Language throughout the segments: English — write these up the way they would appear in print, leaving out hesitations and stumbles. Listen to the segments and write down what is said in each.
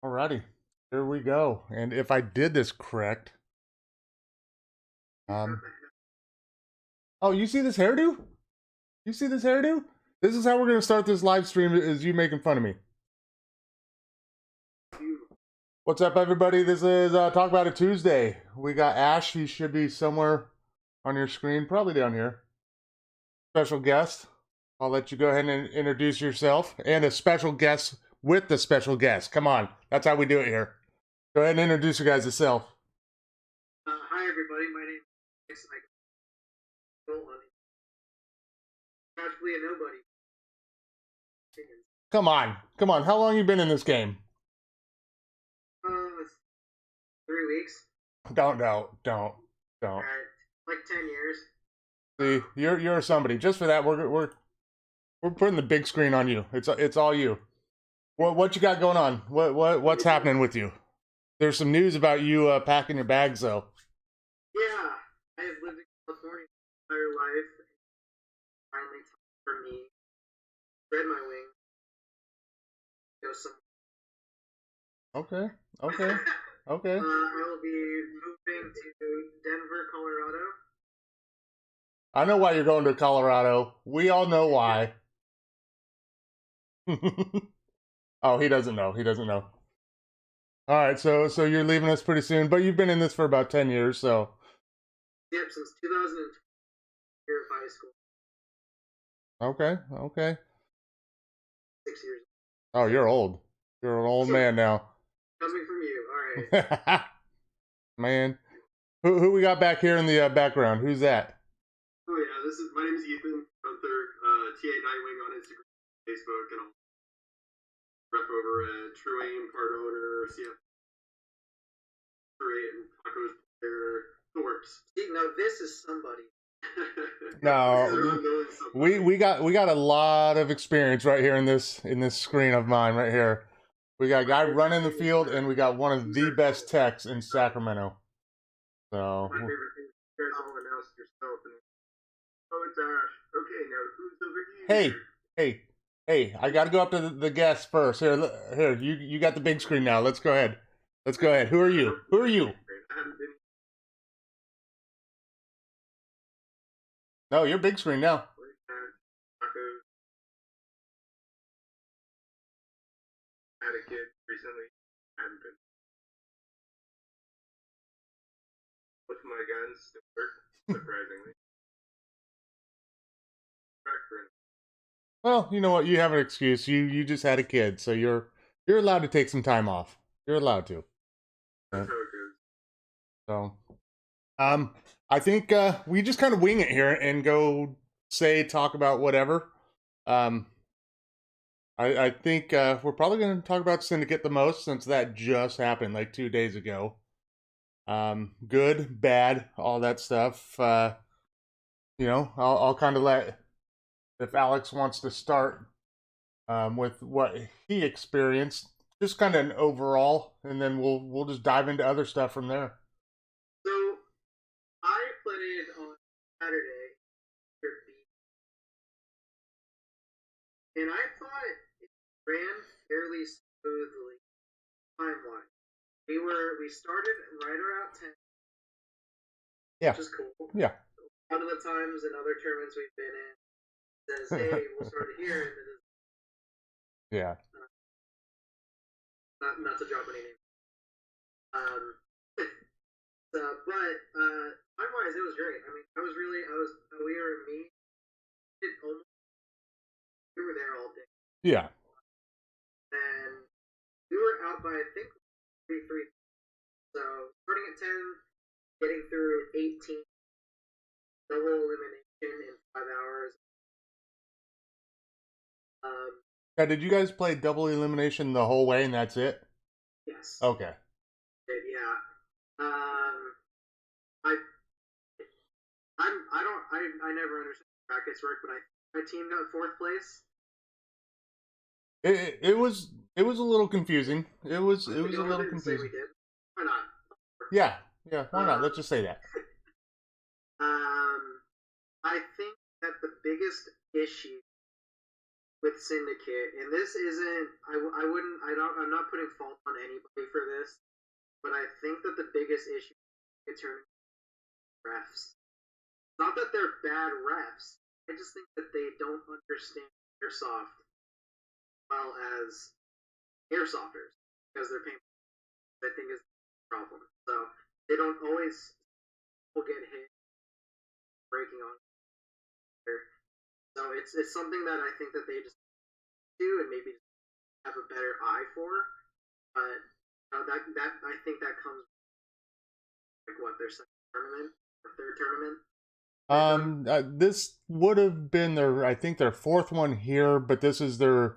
Alrighty, here we go. And if I did this correct, um, oh, you see this hairdo? You see this hairdo? This is how we're gonna start this live stream. Is you making fun of me? What's up, everybody? This is Talk About It Tuesday. We got Ash. He should be somewhere on your screen, probably down here. Special guest. I'll let you go ahead and introduce yourself, and a special guest with the special guest. Come on, that's how we do it here. Go ahead and introduce you guys yourself. Hi, everybody. My name is Michael. Practically a nobody. Come on, come on. How long you been in this game? 3 weeks. Don't. Alright, like 10 years. See, you're somebody. Just for that, we're putting the big screen on you. It's all you. What you got going on? What's happening with you? There's some news about you packing your bags, though. Yeah, I have lived in California my entire life. Finally, time for me spread my wings. Go Okay, okay, okay. I will be moving to Denver, Colorado. I know why you're going to Colorado. We all know why. Oh, he doesn't know. He doesn't know. All right, so you're leaving us pretty soon, but you've been in this for about 10 years, so. Yep, since 2002, year of high school. Okay, okay. 6 years. Oh, you're old. You're an old man now. Coming from you. All right. Man, who we got back here in the background? Who's that? Oh yeah, my name is Ethan Gunther, TA Nightwing on Instagram, Facebook, and I'll rep over at True Aim, part owner, CF True Aim, Tacos player, the works. See, now this is somebody. No, we got a lot of experience right here in this screen of mine right here. We got a guy running the field, and we got one of the best techs in Sacramento. So. My favorite thing is you guys all announce yourself, and oh, it's Ash. Okay, now who's over here? Hey! I got to go up to the guest first. Here, you got the big screen now. Let's go ahead. Who are you? Who are you? No, you're big screen now. I had a kid recently. I haven't been with my guns still work, surprisingly. Well, you know what? You have an excuse. You just had a kid, so you're allowed to take some time off. You're allowed to. That's how it goes. So, I think we just kind of wing it here and go talk about whatever. I think we're probably going to talk about Syndicate the most, since that just happened like 2 days ago. Good, bad, all that stuff. You know, I'll kind of let, if Alex wants to start with what he experienced, just kind of an overall, and then we'll just dive into other stuff from there. So I played on Saturday, and I thought it ran fairly smoothly time-wise. We started right around 10. Yeah. Which is cool. Yeah. A lot of the times in other tournaments we've been in, it says, hey, we'll start it here, and then yeah. Not to drop any names. But time-wise, it was great. I mean, we were there all day. Yeah. And we were out by, I think, 3. So, starting at 10, getting through 18, double elimination in 5 hours. Yeah, did you guys play double elimination the whole way and that's it? Yes. Okay. Yeah. I never understood how brackets work, but my team got 4th place. It was a little confusing. It was a little confusing. We did. Why not? Yeah. Why not? Let's just say that. I think that the biggest issue with Syndicate, and this isn't. I'm not putting fault on anybody for this, but I think that the biggest issue is turning refs. Not that they're bad refs. I just think that they don't understand airsoft well as airsofters because they're paying. I think is the problem. So they don't always will get hit breaking on. So it's something that I think that they just do and maybe have a better eye for. But that I think that comes like what their second tournament or third tournament. This would have been I think their fourth one here, but this is their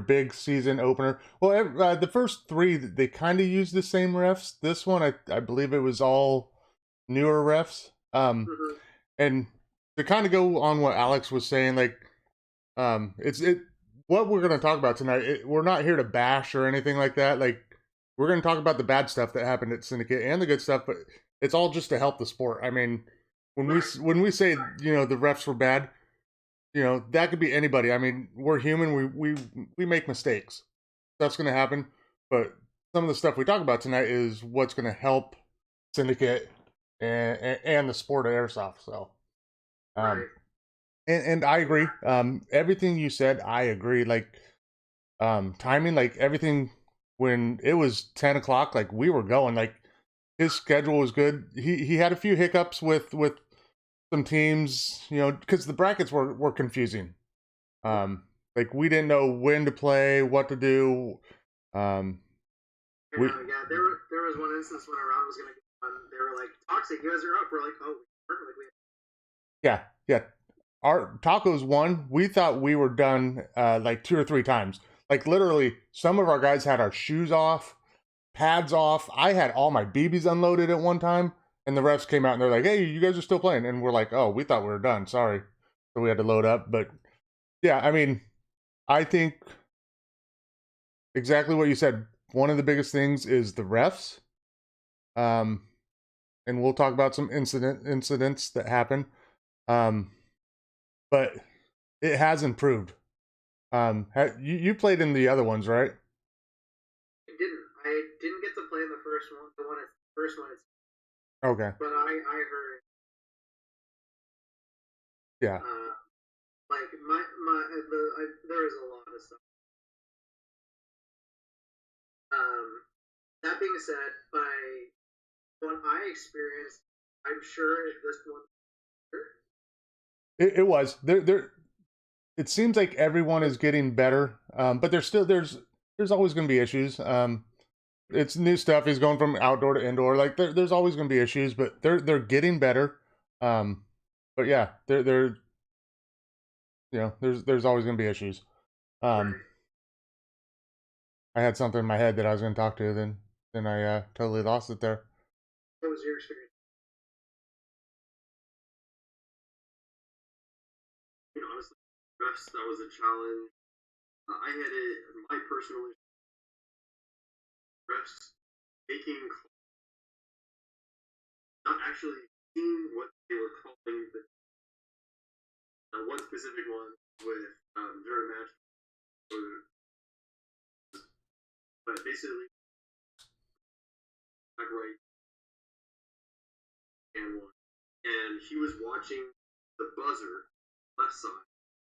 big season opener. Well, the first three they kind of used the same refs. This one, I believe it was all newer refs. And to kind of go on what Alex was saying, like, what we're going to talk about tonight. We're not here to bash or anything like that. Like, we're going to talk about the bad stuff that happened at Syndicate and the good stuff, but it's all just to help the sport. I mean, when we say the refs were bad, that could be anybody. I mean, we're human. We make mistakes. Stuff's going to happen, but some of the stuff we talk about tonight is what's going to help Syndicate and the sport of airsoft. So, and I agree. Everything you said, I agree. Like, timing, like everything. When it was 10 o'clock, like we were going. Like his schedule was good. He had a few hiccups with some teams, because the brackets were confusing. Like we didn't know when to play, what to do. Yeah, there was one instance when a round was gonna get done. They were like, "Toxic, you guys are up." We're like, "Oh, perfectly." Yeah. Our tacos won. We thought we were done like 2 or 3 times. Like literally, some of our guys had our shoes off, pads off. I had all my BBs unloaded at one time, and the refs came out and they're like, "Hey, you guys are still playing," and we're like, "Oh, we thought we were done. Sorry." So we had to load up. But yeah, I mean, I think exactly what you said. One of the biggest things is the refs. And we'll talk about some incidents that happen. But it has improved. You played in the other ones, right? I didn't get to play in the first one. The first one is okay. But I heard. Yeah. Like there is a lot of stuff. That being said, by what I experienced, I'm sure this one. It was there. It seems like everyone is getting better, but there's always going to be issues. It's new stuff. He's going from outdoor to indoor. Like there's always going to be issues, but they're getting better. But yeah, there's always going to be issues. I had something in my head that I was going to talk to, then I totally lost it there. What was your experience? Honestly, refs, that was a challenge. I had it, my personal refs making, not actually seeing what they were calling. One specific one with during a match, but basically, back right and he was watching the buzzer left side.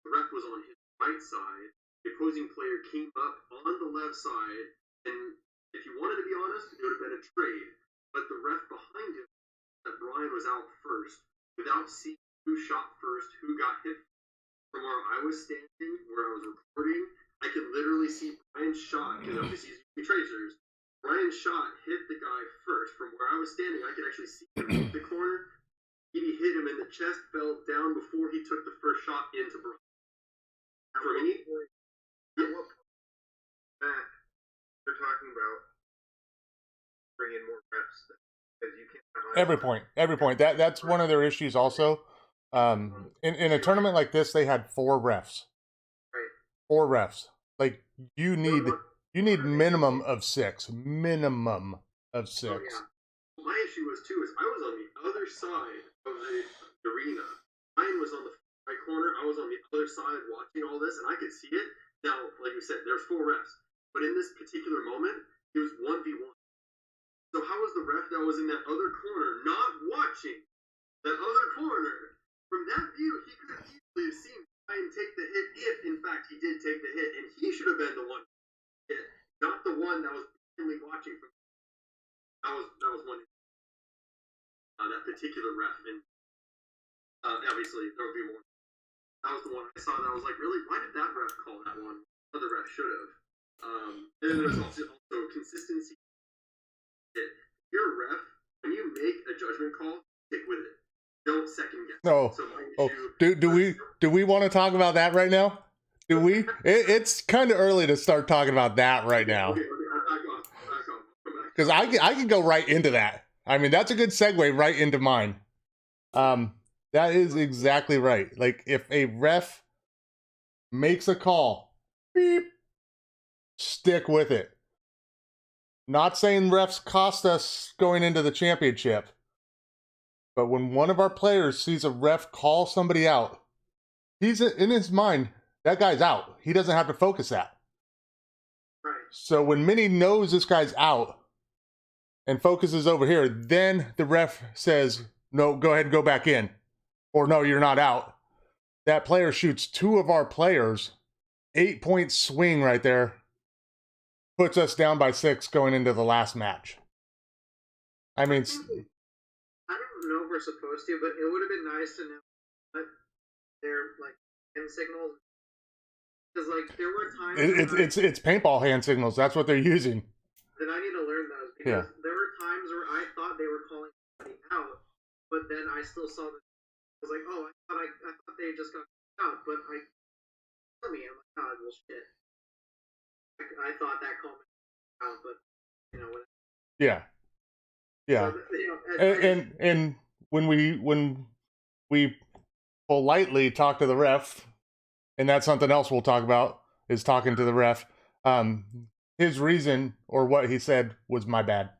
The ref was on his right side. The opposing player came up on the left side, and if you wanted to be honest, it would have been a trade. But the ref behind him, that Brian was out first, without seeing who shot first, who got hit. From where I was standing, where I was recording, I could literally see Brian's shot, because I was just using tracers. Brian's shot hit the guy first. From where I was standing, I could actually see him in the corner. He hit him in the chest, fell down before he took the first shot into Brian. For me, Matt, they're talking about bringing more refs because you can't have every point. That's one of their issues also. In a tournament like this, they had 4 refs. Right. 4 refs. Like you need minimum of 6. Minimum of 6. Oh, yeah. My issue was too is I was on the other side of the arena. Brian was on the my corner. I was on the other side watching all this, and I could see it. Now, like you said, there's 4 refs, but in this particular moment, it was 1v1. So how was the ref that was in that other corner not watching that other corner? From that view, he could have easily have seen Ryan take the hit if, in fact, he did take the hit, and he should have been the one hit, not the one that was only watching from. That was one. That particular ref, and obviously there would be more. That was the one I saw that I was like, really, why did that ref call that one? Other ref should have. And then there's also consistency. You're a ref, when you make a judgment call, stick with it. Don't second guess. No. So Do we want to talk about that right now? Do we? It's kind of early to start talking about that right now. Okay, I'll back off. Because I can go right into that. I mean, that's a good segue right into mine. That is exactly right. Like, if a ref makes a call, beep, stick with it. Not saying refs cost us going into the championship, but when one of our players sees a ref call somebody out, he's in his mind, that guy's out. He doesn't have to focus that. Right. So when Minnie knows this guy's out and focuses over here, then the ref says, no, go ahead and go back in. Or no, you're not out. That player shoots 2 of our players, 8-point swing right there, puts us down by 6 going into the last match. I mean, I don't know if we're supposed to, but it would have been nice to know what their like hand signals. Because like there were times it's paintball hand signals. That's what they're using. Then I need to learn those because there were times where I thought they were calling somebody out, but then I still saw the. I was like, oh, I thought they just got out, but tell me, I'm like, oh, well, shit. I thought that call me out, but you know what? Yeah. So, And when we politely talk to the ref, and that's something else we'll talk about, is talking to the ref. His reason or what he said was my bad.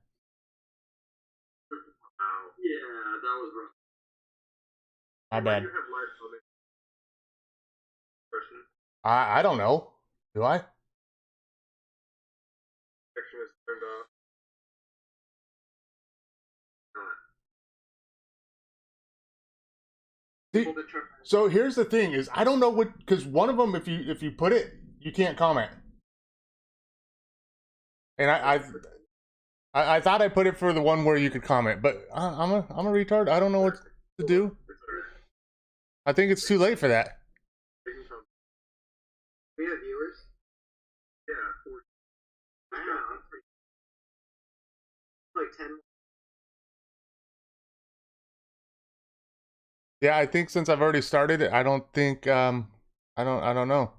Yeah, that was rough. My bad. You have live comment. Question. I don't know. Do I? Section is turned off. See, so here's the thing: is I don't know what, because one of them, if you put it, you can't comment. And I thought I put it for the one where you could comment, but I'm a retard. I don't know what to do. I think it's too late for that. We have viewers. Yeah. Wow. Like 10. Yeah, I think since I've already started it, I don't think I don't know.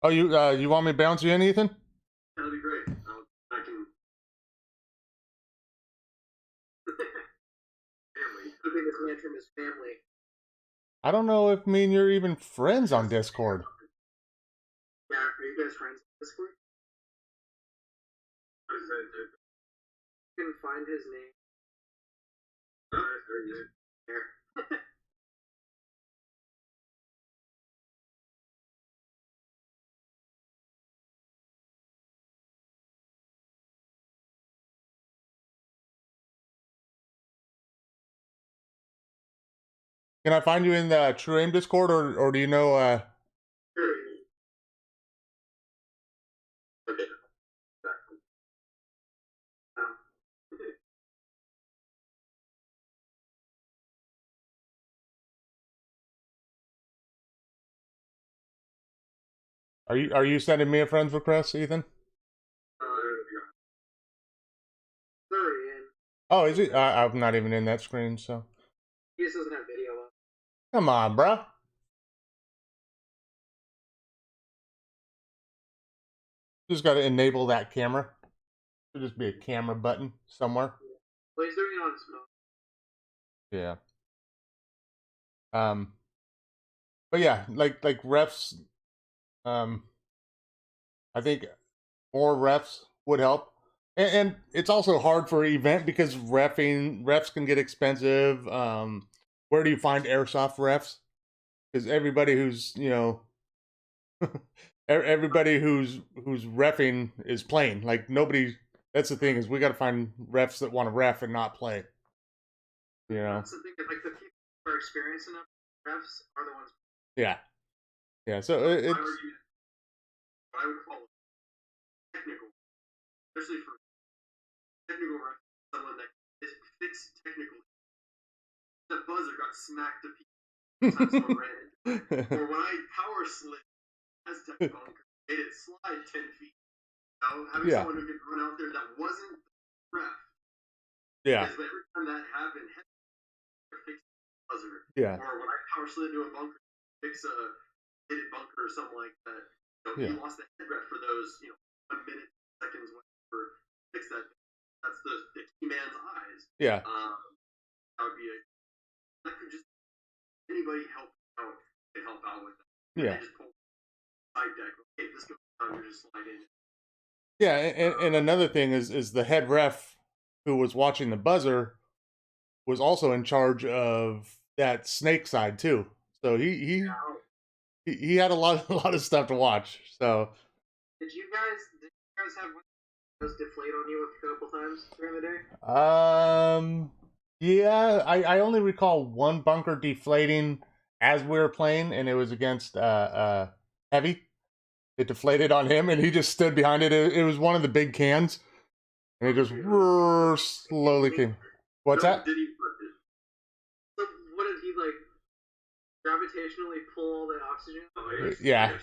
Oh, you want me to bounce you in, Ethan? That'd be great. I can. Family. Keeping this man from his family. I don't know if me and you're even friends on Discord. Yeah, are you guys friends on Discord? You can find his name. There. Can I find you in the True Aim Discord, or do you know? Okay. Are you sending me a friends request, Ethan? Sorry, and Oh, is it? I'm not even in that screen, so. he just doesn't have video up. Come on, bruh. Just got to enable that camera. Should just be a camera button somewhere. Well, he's doing it on his phone. Yeah. But yeah, like refs. I think more refs would help. And it's also hard for an event because refs can get expensive. Where do you find airsoft refs? Because everybody who's everybody who's refing is playing. Like nobody. That's the thing is we got to find refs that want to ref and not play. You know. That's the thing. Like the people who are experienced enough refs are the ones. Yeah. Yeah. So it's. What I would call technical, especially for technical ref, someone that is fixed technically. The buzzer got smacked to pieces. Or when I power slid as tech bunker, made it slide 10 feet. Having someone who could run out there that wasn't ref. Yeah. Because every time that happened, fix the buzzer. Yeah. Or when I power slid into a bunker, fix a hit bunker or something like that. He lost the head ref for those, 1 minute, seconds, whatever. Fix that. That's the key man's eyes. Yeah. That would be that could just anybody help out can help out with that. Yeah. They just pull side deck. Okay, this goes down. You're just slide in. Yeah, and another thing is the head ref who was watching the buzzer was also in charge of that snake side too. So he had a lot of stuff to watch. So did you guys have those deflate on you a couple times during the day? Yeah, I only recall one bunker deflating as we were playing, and it was against Heavy. It deflated on him, and he just stood behind it. It was one of the big cans, and it just slowly came. What's that? Did he? So what did he like? Gravitationally pull all the oxygen? Oh, yeah.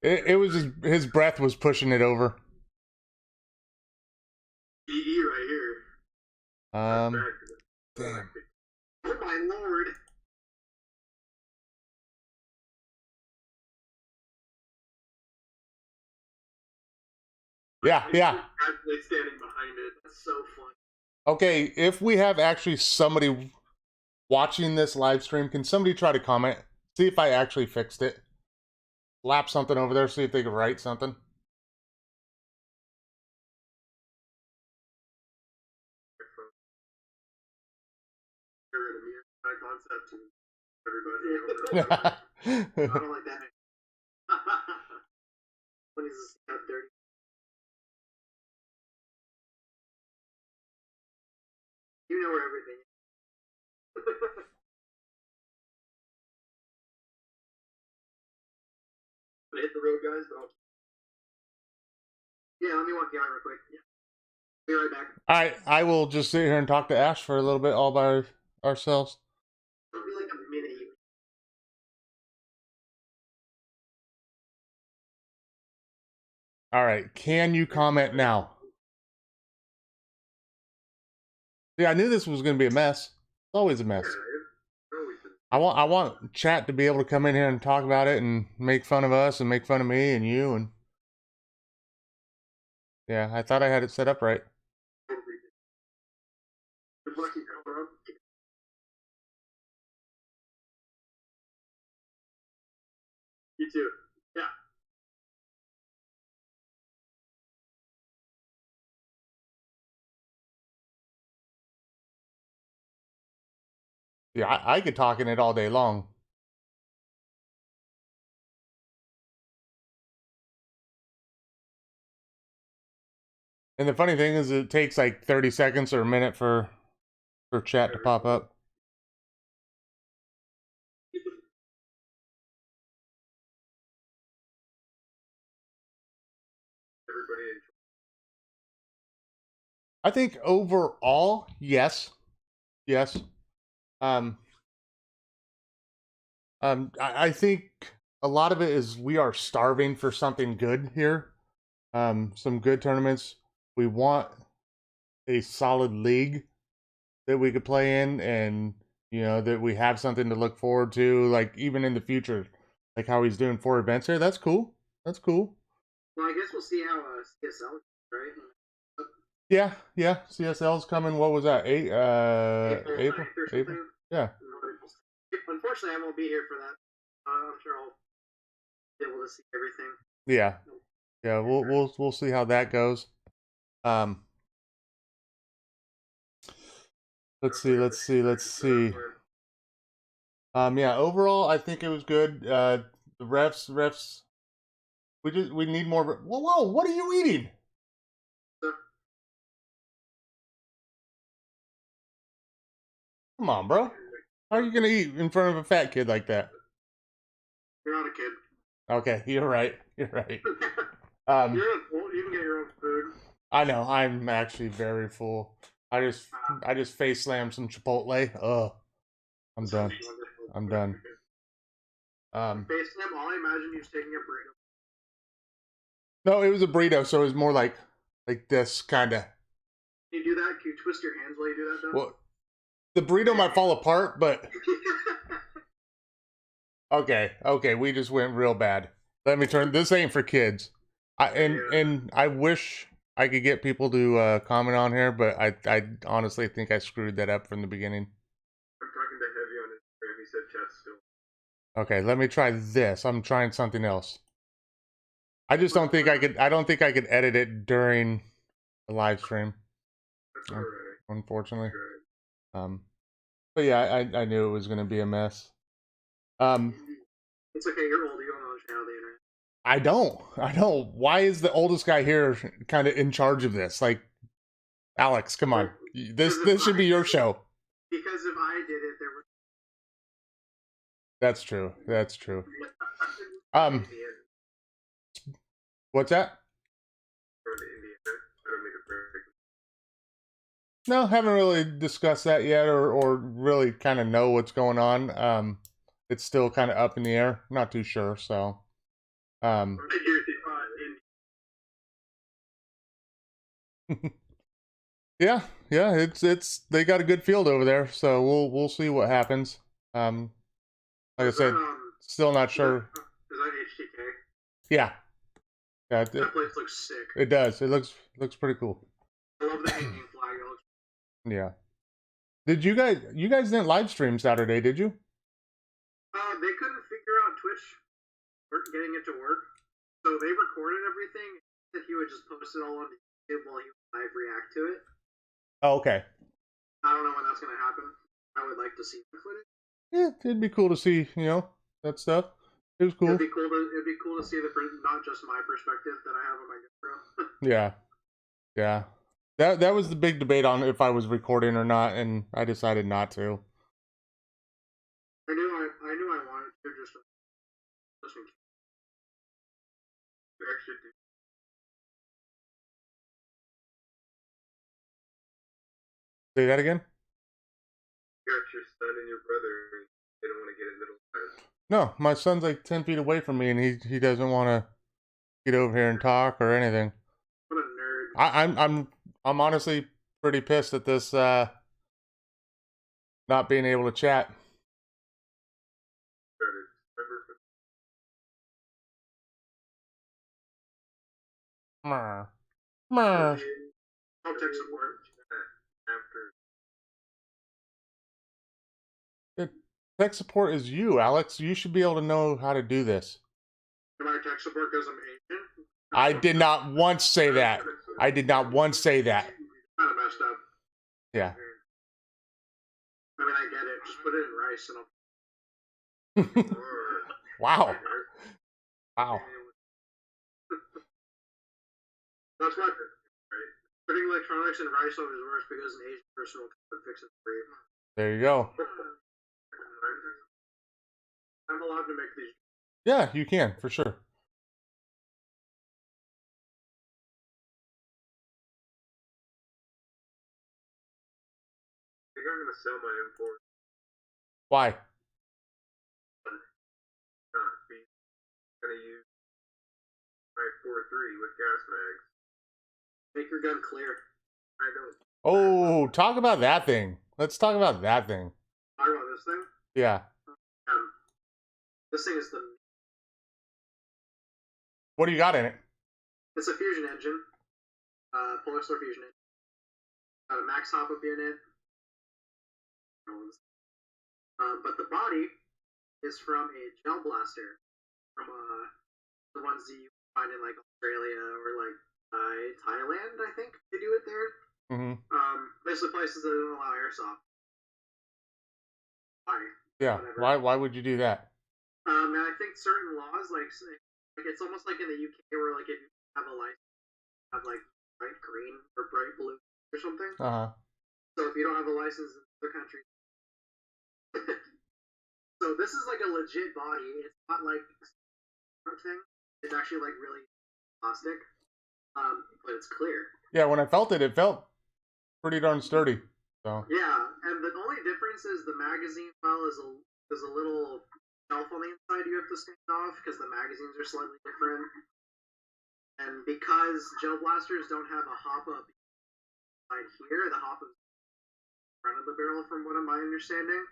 It was his breath was pushing it over. EE right here. Damn. Oh my lord. Yeah. Actually standing behind it. That's so funny. Okay, if we have actually somebody watching this live stream, can somebody try to comment? See if I actually fixed it. Lap something over there, see if they can write something. You're in a mere concept to everybody. I don't like that. When he's got dirty. You know where everything is. Gonna hit the road, guys, but yeah, let me walk you out real quick. Yeah. Be right back. I will just sit here and talk to Ash for a little bit all by ourselves. It'll be like a minute. All right, can you comment now? Yeah, I knew this was going to be a mess. It's always a mess. I want chat to be able to come in here and talk about it and make fun of us and make fun of me and you and yeah, I thought I had it set up right. You too. Yeah. Yeah, I could talk in it all day long. And the funny thing is it takes like 30 seconds or a minute for chat to pop up. I think overall, yes. I think a lot of it is we are starving for something good here. Some good tournaments. We want a solid league that we could play in, and that we have something to look forward to, like even in the future, like how he's doing 4 events here. That's cool. Well, I guess we'll see how CSL, right? Yeah. CSL's coming. What was that? April. Yeah. Unfortunately, I won't be here for that. I'm sure I'll be able to see everything. Yeah. We'll see how that goes. Let's see. Yeah, overall, I think it was good. The refs. We need more. Whoa! What are you eating? Come on, bro. How are you gonna eat in front of a fat kid like that? You're not a kid. Okay, you're right. You're right. You're an adult. You can get your own food. I know. I'm actually very full. I just face slammed some Chipotle. Ugh. I'm done. I'm done. Face slam. All I imagine you taking a burrito. No, it was a burrito, so it was more like this kind of. Can you do that? Can you twist your hands while you do that, though? Well, the burrito might fall apart, but okay, we just went real bad. Let me turn. This ain't for kids. And I wish I could get people to comment on here, but I honestly think I screwed that up from the beginning. I'm talking to Heavy on Instagram. He said chat still. Okay, let me try this. I'm trying something else. I just don't think I could. I don't think I could edit it during the live stream. That's alright. Unfortunately. Right. But yeah, I knew it was gonna be a mess. It's okay, you're old, you don't understand the internet. I don't. Why is the oldest guy here kind of in charge of this? Like, Alex, come on. This should be your show. Because if I did it, there would. That's true. That's true. What's that? No, haven't really discussed that yet, or really kind of know what's going on. It's still kind of up in the air. Not too sure. So, yeah, it's they got a good field over there. So we'll see what happens. Like I said, still not sure. Is that HTK? Yeah. Yeah, That place looks sick. It does. It looks pretty cool. I love the hanging flag. Yeah. Did you guys didn't live stream Saturday, did you? They couldn't figure out Twitch getting it to work, so they recorded everything. That he would just post it all on YouTube while he would live react to it. Oh, okay. I don't know when that's gonna happen. I would like to see that footage. Yeah, it'd be cool to see, that stuff. It was cool. It'd be cool to see not just my perspective that I have on my GoPro. Yeah. That was the big debate on if I was recording or not, and I decided not to. I knew I wanted to just Say that again? You got your son and your brother. They don't want to get a little time. No, my son's like 10 feet away from me, and he doesn't want to get over here and talk or anything. What a nerd. I'm honestly pretty pissed at this not being able to chat. Meh. I'll tech support after. Tech support is you, Alex. You should be able to know how to do this. Am I tech support because I'm Asian? I did not once say that. I did not once say that. Kind of messed up. Yeah. I mean, I get it. Just put it in rice and I'll. Wow. Wow. That's what. Right? Putting electronics in rice always works because an Asian person will come and fix it for you. There you go. I'm allowed to make these. Yeah, you can, for sure. I think I'm going to sell my M4. Why? I'm going to use my 4.3 with gas mags. Make your gun clear. I don't. Oh, talk about that thing. Let's talk about that thing. Talk about this thing? Yeah. This thing is the. What do you got in it? It's a fusion engine. Polar Star fusion engine. Got a max hop up unit. But the body is from a gel blaster. From the ones that you find in like Australia or like Thailand, I think they do it there. Mm-hmm. Basically places that don't allow airsoft. why. Yeah. Whatever. Why would you do that? And I think certain laws, like it's almost like in the UK where like if you have a license, have like bright green or bright blue or something. So if you don't have a license in other countries, so this is like a legit body. It's not like a thing. It's actually like really plastic, but it's clear. Yeah, when I felt it, it felt pretty darn sturdy. So yeah, and the only difference is the magazine well is a little shelf on the inside you have to stand off because the magazines are slightly different, and because gel blasters don't have a hop up right here, the hop is in front of the barrel from what my understanding.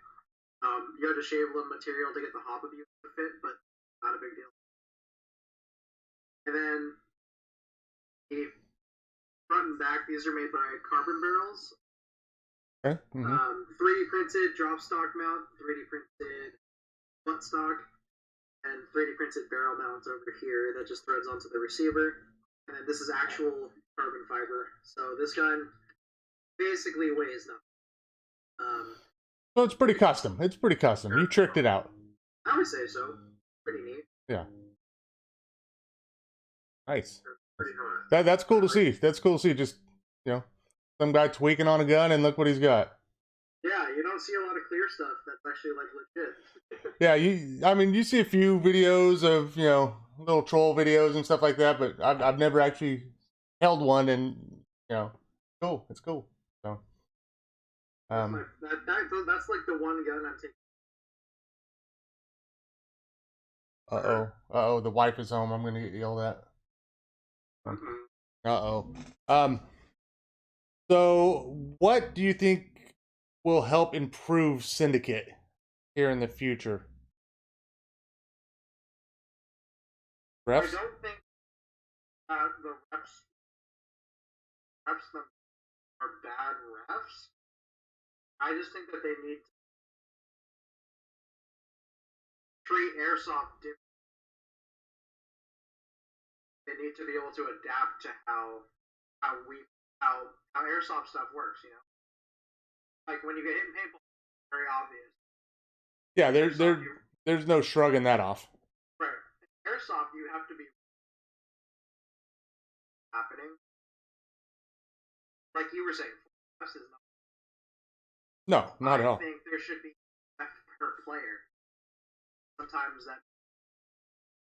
You have to shave a little material to get the hop abuse to fit, but not a big deal. And then the front and back, these are made by carbon barrels. okay. 3D printed drop stock mount, 3D printed butt stock, and 3D printed barrel mounts over here that just threads onto the receiver. And then this is actual carbon fiber. So this gun basically weighs nothing. So it's pretty custom. It's pretty custom. You tricked it out. I would say so. Pretty neat. Yeah. Nice. Pretty hard. That's cool to see. That's cool to see. Just, you know, some guy tweaking on a gun and look what he's got. Yeah, you don't see a lot of clear stuff that's actually like legit. Yeah, I mean, you see a few videos of, you know, little troll videos and stuff like that, but I've never actually held one, and, you know, cool. It's cool. So, that's like the one gun I'm taking. Uh-oh, the wife is home. I'm gonna get yelled at. Uh-oh. So what do you think will help improve Syndicate here in the future? Refs? I don't think the refs are bad refs. I just think that they need to treat airsoft differently. They need to be able to adapt to how airsoft stuff works. You know, like when you get hit in paintball, it's very obvious. Yeah, there's no shrugging that off. Right, airsoft, you have to be happening. Like you were saying, refs is not. No, not at all. I think there should be F per player. Sometimes that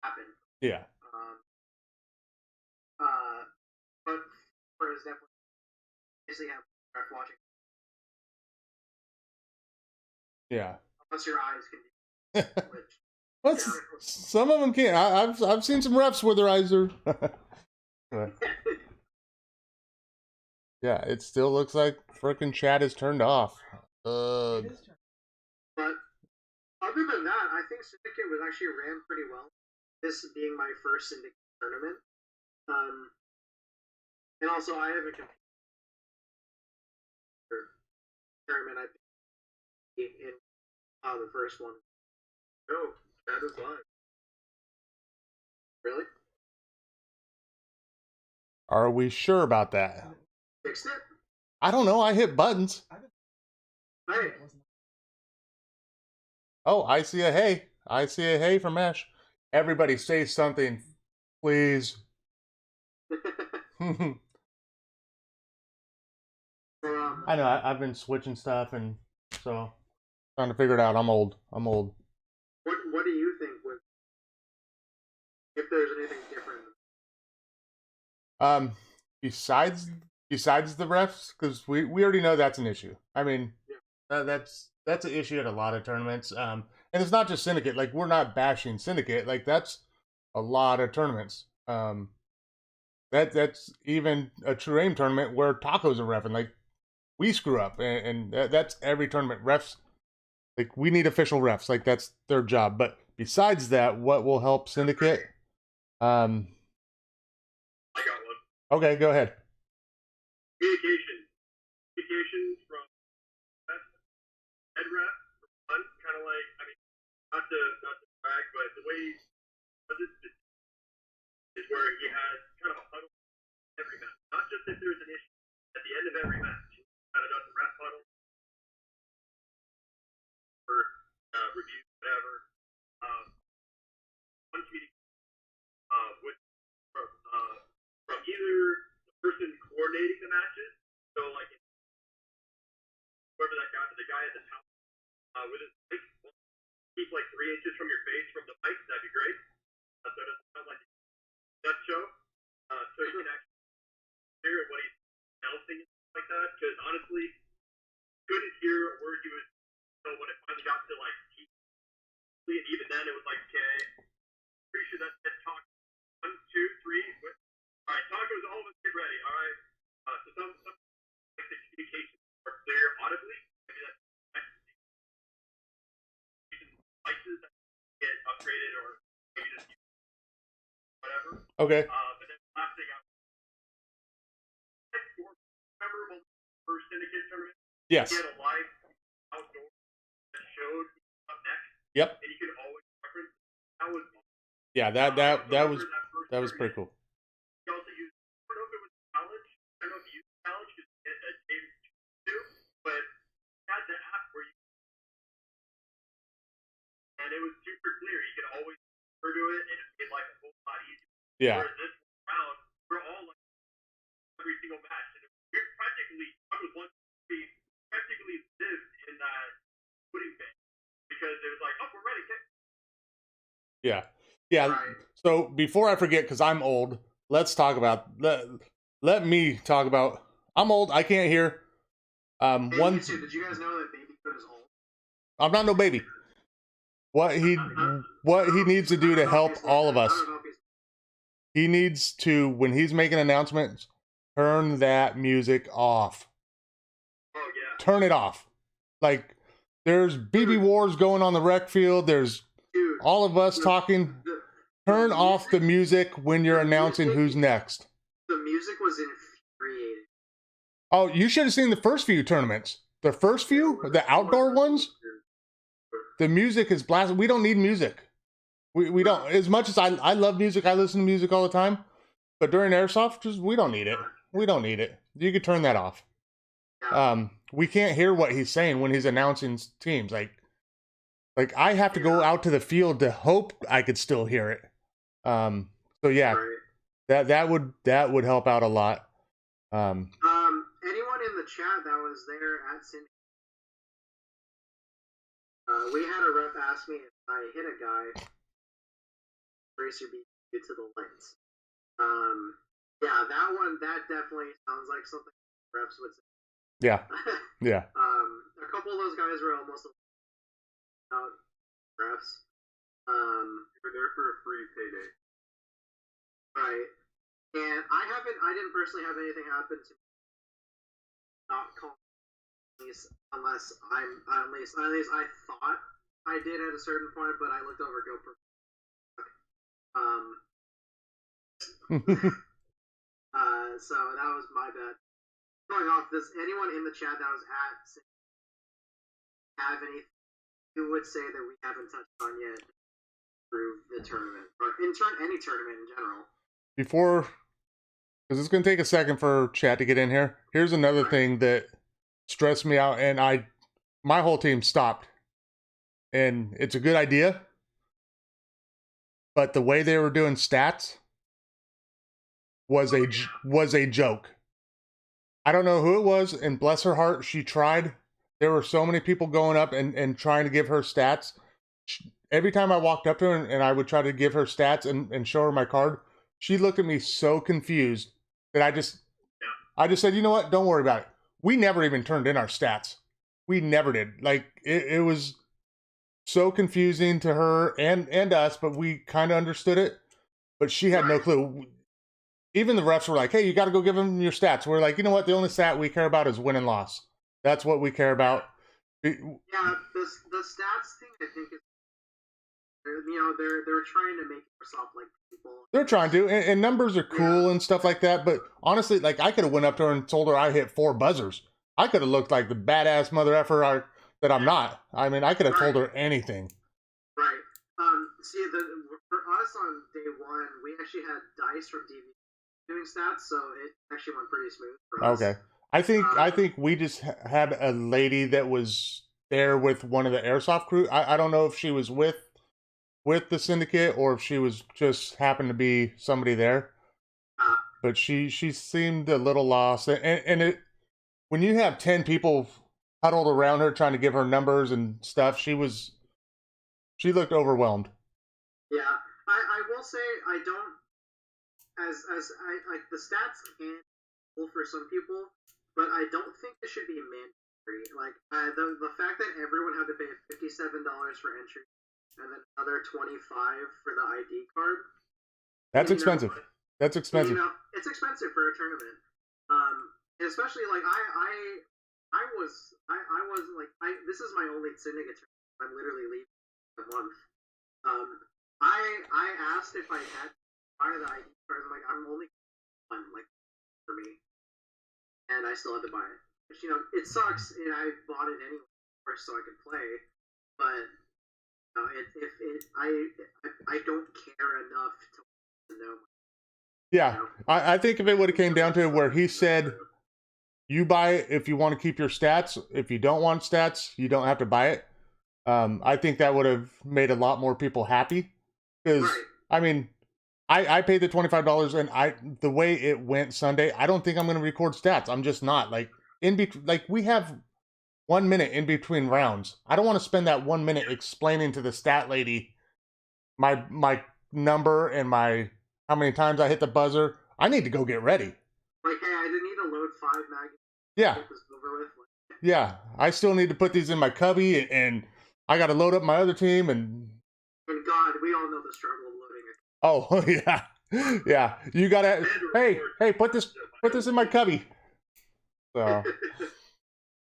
happens. Yeah. But for is definitely basically have ref watching. Yeah. Unless your eyes can be which. Well, some of them can't. I've seen some refs where their eyes are. Yeah, it still looks like frickin' chat is turned off. But other than that, I think Syndicate was actually ran pretty well. This being my first Syndicate tournament. And also, I have a tournament I think in the first one. No, that is live. Really? Are we sure about that? Fixed it? I don't know. I hit buttons. Hey. Oh, I see a hey. I see a hey from Ash. Everybody say something, please. I know. I've been switching stuff, and so trying to figure it out. I'm old. What do you think would, if there's anything different? Besides the refs, because we already know that's an issue. I mean, yeah. That's an issue at a lot of tournaments. And it's not just Syndicate. Like, we're not bashing Syndicate. Like, that's a lot of tournaments. That's even a True Aim tournament where Taco's a ref, and like, we screw up, and that's every tournament. Refs, like, we need official refs. Like, that's their job. But besides that, what will help Syndicate? I got one. Okay, go ahead. Communication from head ref, kind of like, I mean, not to brag, but the way he does it is where he has kind of a huddle every match. Not just if there's an issue at the end of every match. He kind of does a ref huddle for with his mic. Keep like 3 inches from your face from the mic. That'd be great. So it doesn't sound like a death show. So you can actually hear what he's announcing and stuff like that. Because honestly, couldn't hear a word he was. So when it finally got to like T, and even then it was like, okay, pretty sure that said talk 1, 2, 3. All right, tacos. All of us get ready. All right. So some like the communication are clear audibly. Maybe that's devices that get upgraded or maybe just whatever. Okay. But then the last thing remember first syndicate tournament? Yes. He had a live outdoor that showed up next. Yep. And you could always reference. That was yeah. That was pretty cool. He also used. I don't know if it was college. I don't know if he used college because Dave too, but he had the app where you. And it was super clear. You could always refer to it, and it made life a whole lot easier. Yeah. Whereas this round, we're all like every single match, and we're practically. I was one. We practically lived in that pudding bank because it was like, oh, we're ready. Yeah. Yeah. Right. So before I forget, because I'm old, let's talk about let me talk about. I'm old. I can't hear. Hey, you too. Did you guys know that Babyfoot is old? I'm not no baby. What he needs to do to help all of us. He needs to, when he's making announcements, turn that music off. Oh yeah. Turn it off. Like there's BB wars going on the rec field. There's all of us talking. Turn off the music when you're announcing who's next. The music was infuriating. Oh, you should have seen the first few tournaments. The first few, the outdoor ones. The music is blasted. We don't need music. We don't. As much as I love music, I listen to music all the time. But during airsoft, we don't need it. We don't need it. You could turn that off. We can't hear what he's saying when he's announcing teams. Like I have to go out to the field to hope I could still hear it. So yeah, that would help out a lot. Anyone in the chat that was there at Cindy, we had a rep ask me if I hit a guy, racer beat due to the lights. Yeah, that definitely sounds like something reps would say. Yeah. Yeah. A couple of those guys were almost about refs. We're there for a free payday. Right. And I didn't personally have anything happen to me. Not call unless at least I thought I did at a certain point, but I looked over GoPro. So that was my bad. Going off this, anyone in the chat that was at have anything you would say that we haven't touched on yet through the tournament or any tournament in general? Before, because it's going to take a second for chat to get in here. Here's another thing that stressed me out, and my whole team stopped. And it's a good idea, but the way they were doing stats was a joke. I don't know who it was, and bless her heart, she tried. There were so many people going up and trying to give her stats. Every time I walked up to her and I would try to give her stats and show her my card, she looked at me so confused that I just said, you know what? Don't worry about it. We never even turned in our stats. We never did. Like, it was so confusing to her and us, but we kind of understood it. But she had no clue. Even the refs were like, hey, you got to go give them your stats. We're like, you know what? The only stat we care about is win and loss. That's what we care about. Yeah, the stats thing, I think, is, they're trying to make Microsoft like people. They're trying to, and numbers are cool and stuff like that. But honestly, like, I could have went up to her and told her I hit 4 buzzers. I could have looked like the badass mother effer that I'm not. I mean, I could have told her anything. Right. See, for us on day one, we actually had dice from DV doing stats, so it actually went pretty smooth for us. Okay. I think we just had a lady that was there with one of the airsoft crew. I don't know if she was with the syndicate or if she was just happened to be somebody there. But she seemed a little lost. And it, when you have 10 people huddled around her trying to give her numbers and stuff. She looked overwhelmed. Yeah, I will say I don't as I the stats can be cool for some people, but I don't think it should be mandatory. Like the fact that everyone had to pay $57 for entry and then another 25 for the ID card. That's expensive. That's expensive. It's expensive for a tournament. Especially like I was like this is my only syndicate tournament. I'm literally leaving in a month. I asked if I had to buy the ID card. I'm like, I'm only one, like, for me, and I still had to buy it. Which, it sucks. And I bought it anyway, of course, so I could play. But I don't care enough to know. Yeah, I think if it would have came down to where he said, you buy it if you want to keep your stats. If you don't want stats, you don't have to buy it. I think that would have made a lot more people happy. Because, right. I mean, I paid the $25, and the way it went Sunday, I don't think I'm going to record stats. I'm just not. Like, we have 1 minute in between rounds. I don't want to spend that 1 minute explaining to the stat lady my number and how many times I hit the buzzer. I need to go get ready. Like, hey, I didn't need to load 5 magazines. Yeah. Yeah, I still need to put these in my cubby, and I got to load up my other team, and God, we all know the struggle of loading it. Oh yeah, yeah. You gotta. Hey, put this in my cubby. So,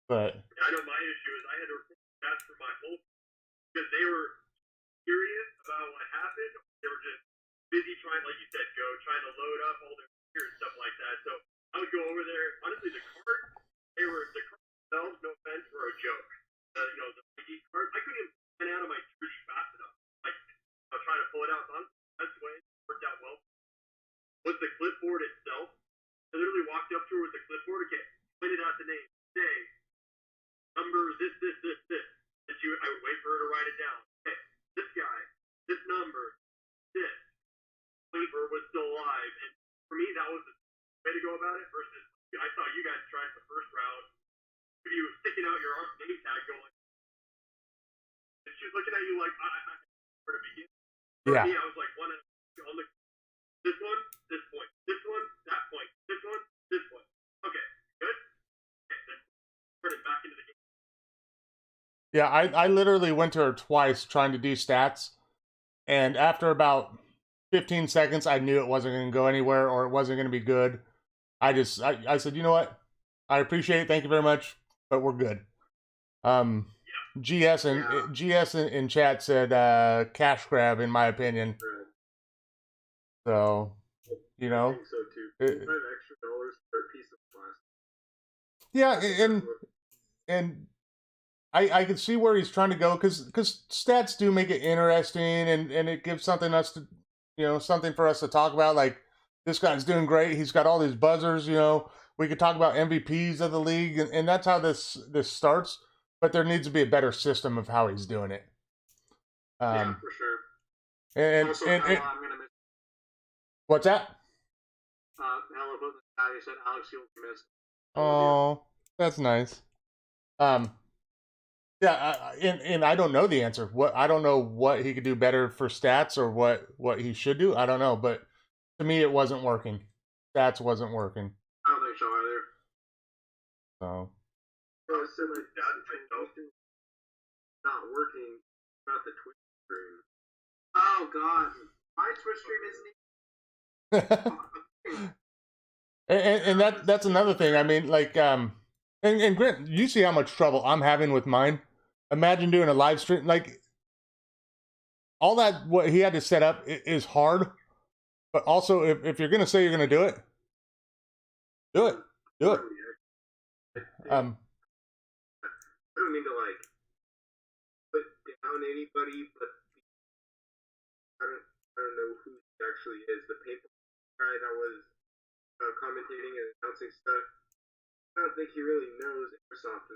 but I know my issue is I had to record that for my whole because they were curious about what happened. They were just busy trying, like you said, Joe, trying to load up all their gear and stuff like that. So I would go over there. Honestly, the cards themselves, no offense, were a joke. The ID cards, I couldn't even get out of my jersey fast enough. Like I was trying to pull it out. So that's the way it worked out well. Was the clipboard itself? I literally walked up to her with the clipboard. Okay, pointed out the name. Say number this. And I would wait for her to write it down. Okay, this guy, this number, this. Paper was still alive, and for me that was the way to go about it. Versus, I saw you guys try it the first round. You were sticking out your name tag, going, and she was looking at you like, where to begin. For me, I was like, on the this one, this point, this one, that point, this one, this one. Okay, good. Okay, then turn it back into the game. Yeah, I literally went to her twice trying to do stats, and after about 15 seconds, I knew it wasn't going to go anywhere or it wasn't going to be good. I said, you know what? I appreciate it. Thank you very much, but we're good. GS in chat said cash grab, in my opinion. So, I think so too. $5 extra for a piece of plastic. Yeah, and I can see where he's trying to go because stats do make it interesting and it gives something something for us to talk about. Like, this guy's doing great. He's got all these buzzers. We could talk about MVPs of the league, and that's how this starts. But there needs to be a better system of how he's doing it. Yeah, for sure. And also, I'm gonna miss. What's that? Hella about the guy who said Alex you'll be missed. Oh, that's nice. Yeah, and I don't know the answer. I don't know what he could do better for stats or what he should do. I don't know, but to me, it wasn't working. Stats wasn't working. I don't think so either. So. Well, so my dad not working about the Twitch stream. Oh God, my Twitch stream isn't. and that's another thing. I mean, like, and Grant, you see how much trouble I'm having with mine. Imagine doing a live stream. Like, all that, what he had to set up is hard. But also, if you're going to say you're going to do it, do it. Do it. I don't mean to, like, put down anybody, but I don't know who he actually is. The paper guy that was commentating and announcing stuff, I don't think he really knows Airsoft.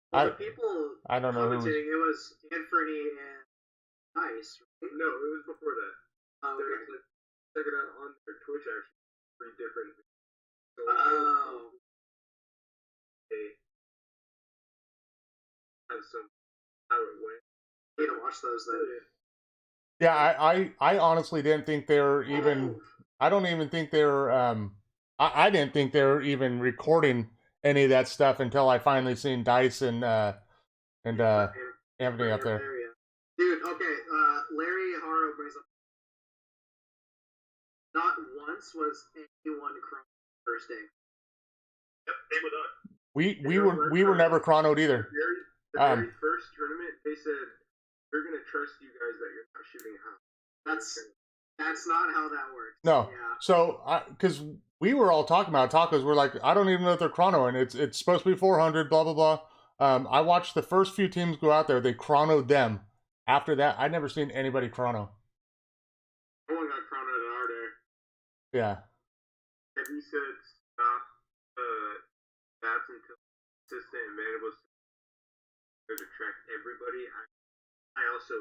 The people I don't know commentating, it was Anthony and Nice, right? No, it was before that. Okay. Check it out on their Twitch, actually. Pretty different. So Oh. they have some how it went. I need to watch those then. Yeah, I honestly didn't think they were even. I don't even think they were. I didn't think they were even recording any of that stuff until I finally seen Dice and Anthony up there. Dude, okay, Larry Haro brings up. Not once was anyone crying first day. Yep, same with us. We were never chronoed either. The very first tournament, they said we're gonna trust you guys that you're not shooting high. That's not how that works. No. Yeah. So because we were all talking about tacos, we're like, I don't even know if they're chronoing. It's supposed to be 400, blah blah blah. I watched the first few teams go out there. They chronoed them. After that, I'd never seen anybody chrono. No one got chronoed in our day. Yeah. And he said stop stats until consistent and manageable to track everybody. I also.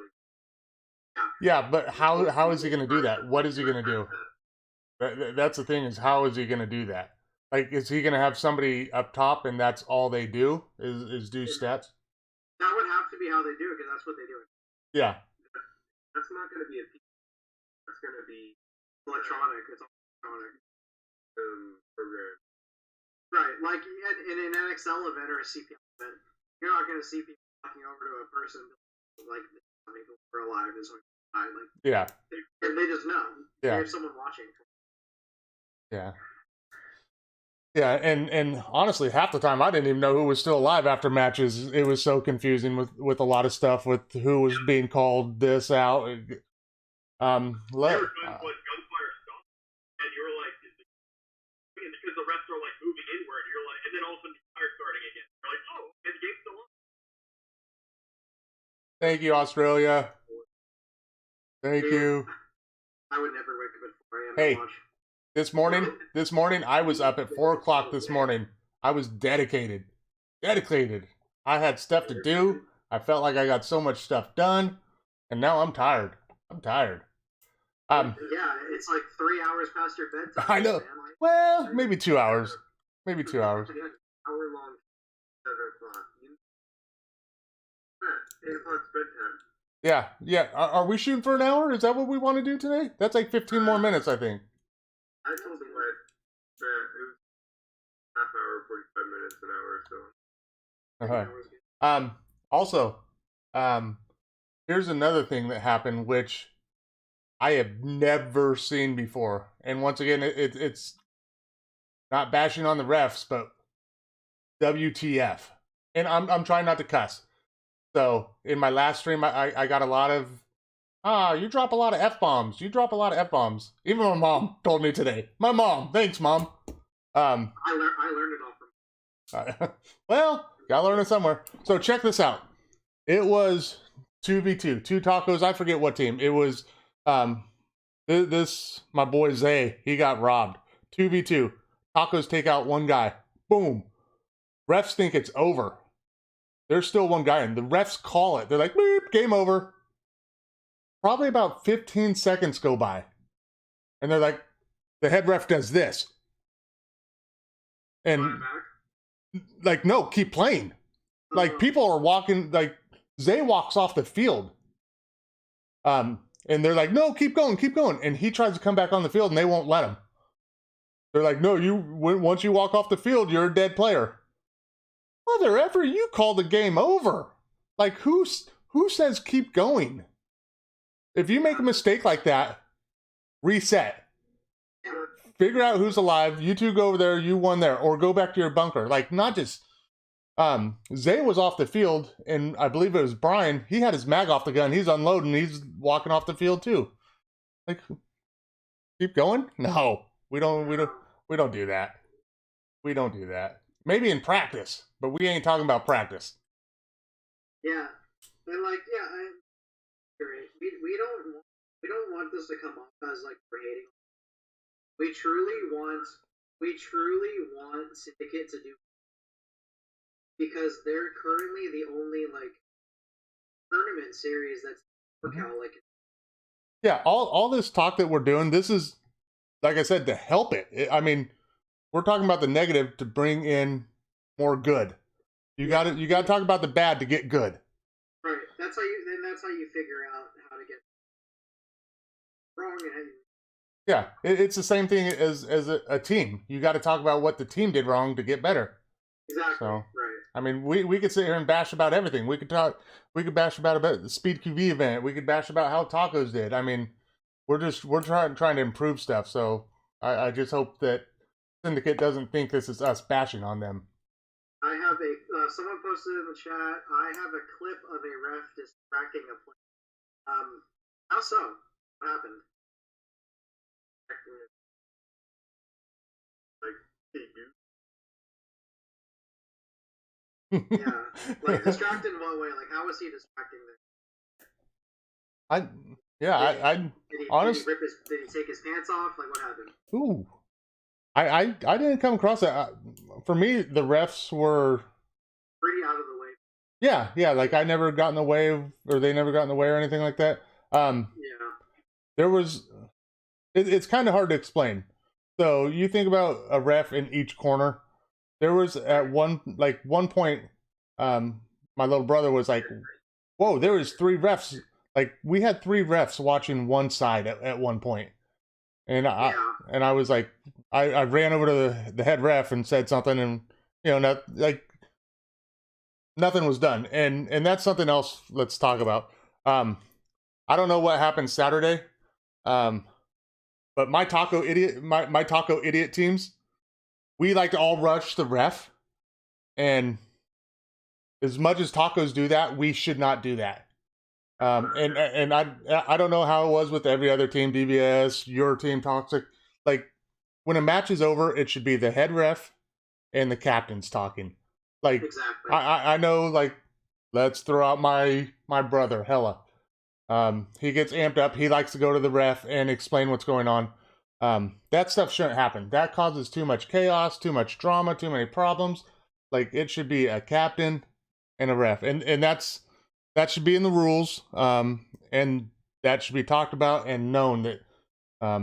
Yeah, but how is he going to do that? What is he going to do? That's the thing, is how is he going to do that? Like, is he going to have somebody up top and that's all they do is do stats? That would have to be how they do it, because that's what they do. Yeah. That's not going to be a piece. That's going to be Electronic. It's all electronic. Program. Right, like in an NXL event or a CPL event, you're not going to see people walking over to a person like, I mean, we're alive is like, Yeah. they just know. Yeah. There's someone watching. Yeah. Yeah, and honestly, half the time I didn't even know who was still alive after matches. It was so confusing with a lot of stuff, with who was being called this out. There were times when gunfire stopped, and you were like, because the refs are like moving inward, you're like, and then all of a sudden the fire starting again. You're like, oh, and the game's still on. Thank you, Australia. Thank you. I would never wake up at 4 a.m. Hey. to watch. This morning, I was up at 4 o'clock this morning. I was dedicated. I had stuff to do. I felt like I got so much stuff done, and now I'm tired. Yeah, it's like 3 hours past your bedtime. I know. Man. Like, Well, maybe 2 hours. Maybe 2 hours. Hour long, 7 o'clock. 8 o'clock's bedtime. Yeah. Are we shooting for an hour? Is that what we want to do today? That's like 15 more minutes, I think. I told him that it was half hour, 45 minutes, an hour, so. Also, here's another thing that happened, which I have never seen before. And once again, it's not bashing on the refs, but WTF. And I'm trying not to cuss. So in my last stream, I got a lot of, you drop a lot of F-bombs. Even my mom told me today. My mom, thanks, Mom. I learned it all from. Well, gotta learn it somewhere. So check this out. It was 2v2, 2 tacos. I forget what team. It was this my boy Zay. He got robbed. 2v2. Tacos take out one guy. Boom. Refs think it's over. There's still one guy, and the refs call it. They're like, beep, game over. Probably about 15 seconds go by. And they're like, the head ref does this. And like, no, keep playing. Like, people are walking, like, Zay walks off the field. And they're like, no, keep going. And he tries to come back on the field, and they won't let him. They're like, no, once you walk off the field, you're a dead player. Mother effer, you call the game over. Like, who says keep going? If you make a mistake like that, reset. Figure out who's alive. You two go over there, you won there. Or go back to your bunker. Like, not just... Zay was off the field, and I believe it was Brian. He had his mag off the gun. He's unloading. He's walking off the field, too. Like, keep going? No. We don't do that. We don't do that. Maybe in practice, but we ain't talking about practice. Yeah, and like, we don't want this to come off as like we're hating. We truly want Syndicate to do, because they're currently the only like tournament series that's like. Yeah, all this talk that we're doing, this is, like I said, to help it. I mean, we're talking about the negative to bring in more good. You got to talk about the bad to get good. Right. That's how you figure out how to get wrong and Yeah, it's the same thing as a team. You got to talk about what the team did wrong to get better. exactly So, right. I mean, we could sit here and bash about everything. We could bash about the Speed QV event. We could bash about how tacos did. I mean, we're trying to improve stuff. So I just hope that Syndicate doesn't think this is us bashing on them. I have someone posted in the chat. I have a clip of a ref distracting a player. How so? What happened? Yeah, like distracted in what way? Like, how was he distracting them? Honestly, Did he take his pants off? Like, what happened? ooh, I didn't come across that. For me, the refs were Pretty out of the way. yeah. Like I never got in the way of, or they never got in the way or anything like that. Yeah. There was. It's kind of hard to explain. So you think about a ref in each corner. There was at one point, my little brother was like, "Whoa, there was 3 refs." Like we had 3 refs watching one side at one point, and I was like, I ran over to the head ref and said something, and nothing was done, and that's something else. Let's talk about. I don't know what happened Saturday, but my taco idiot teams, we like to all rush the ref, and as much as tacos do that, we should not do that. And I don't know how it was with every other team, DBS, your team, Toxic. Like when a match is over, it should be the head ref and the captains talking. Like exactly. I know, like, let's throw out my brother Hella. He gets amped up. He likes to go to the ref and explain what's going on. That stuff shouldn't happen. That causes too much chaos, too much drama, too many problems. Like it should be a captain and a ref, and that should be in the rules. And that should be talked about and known that,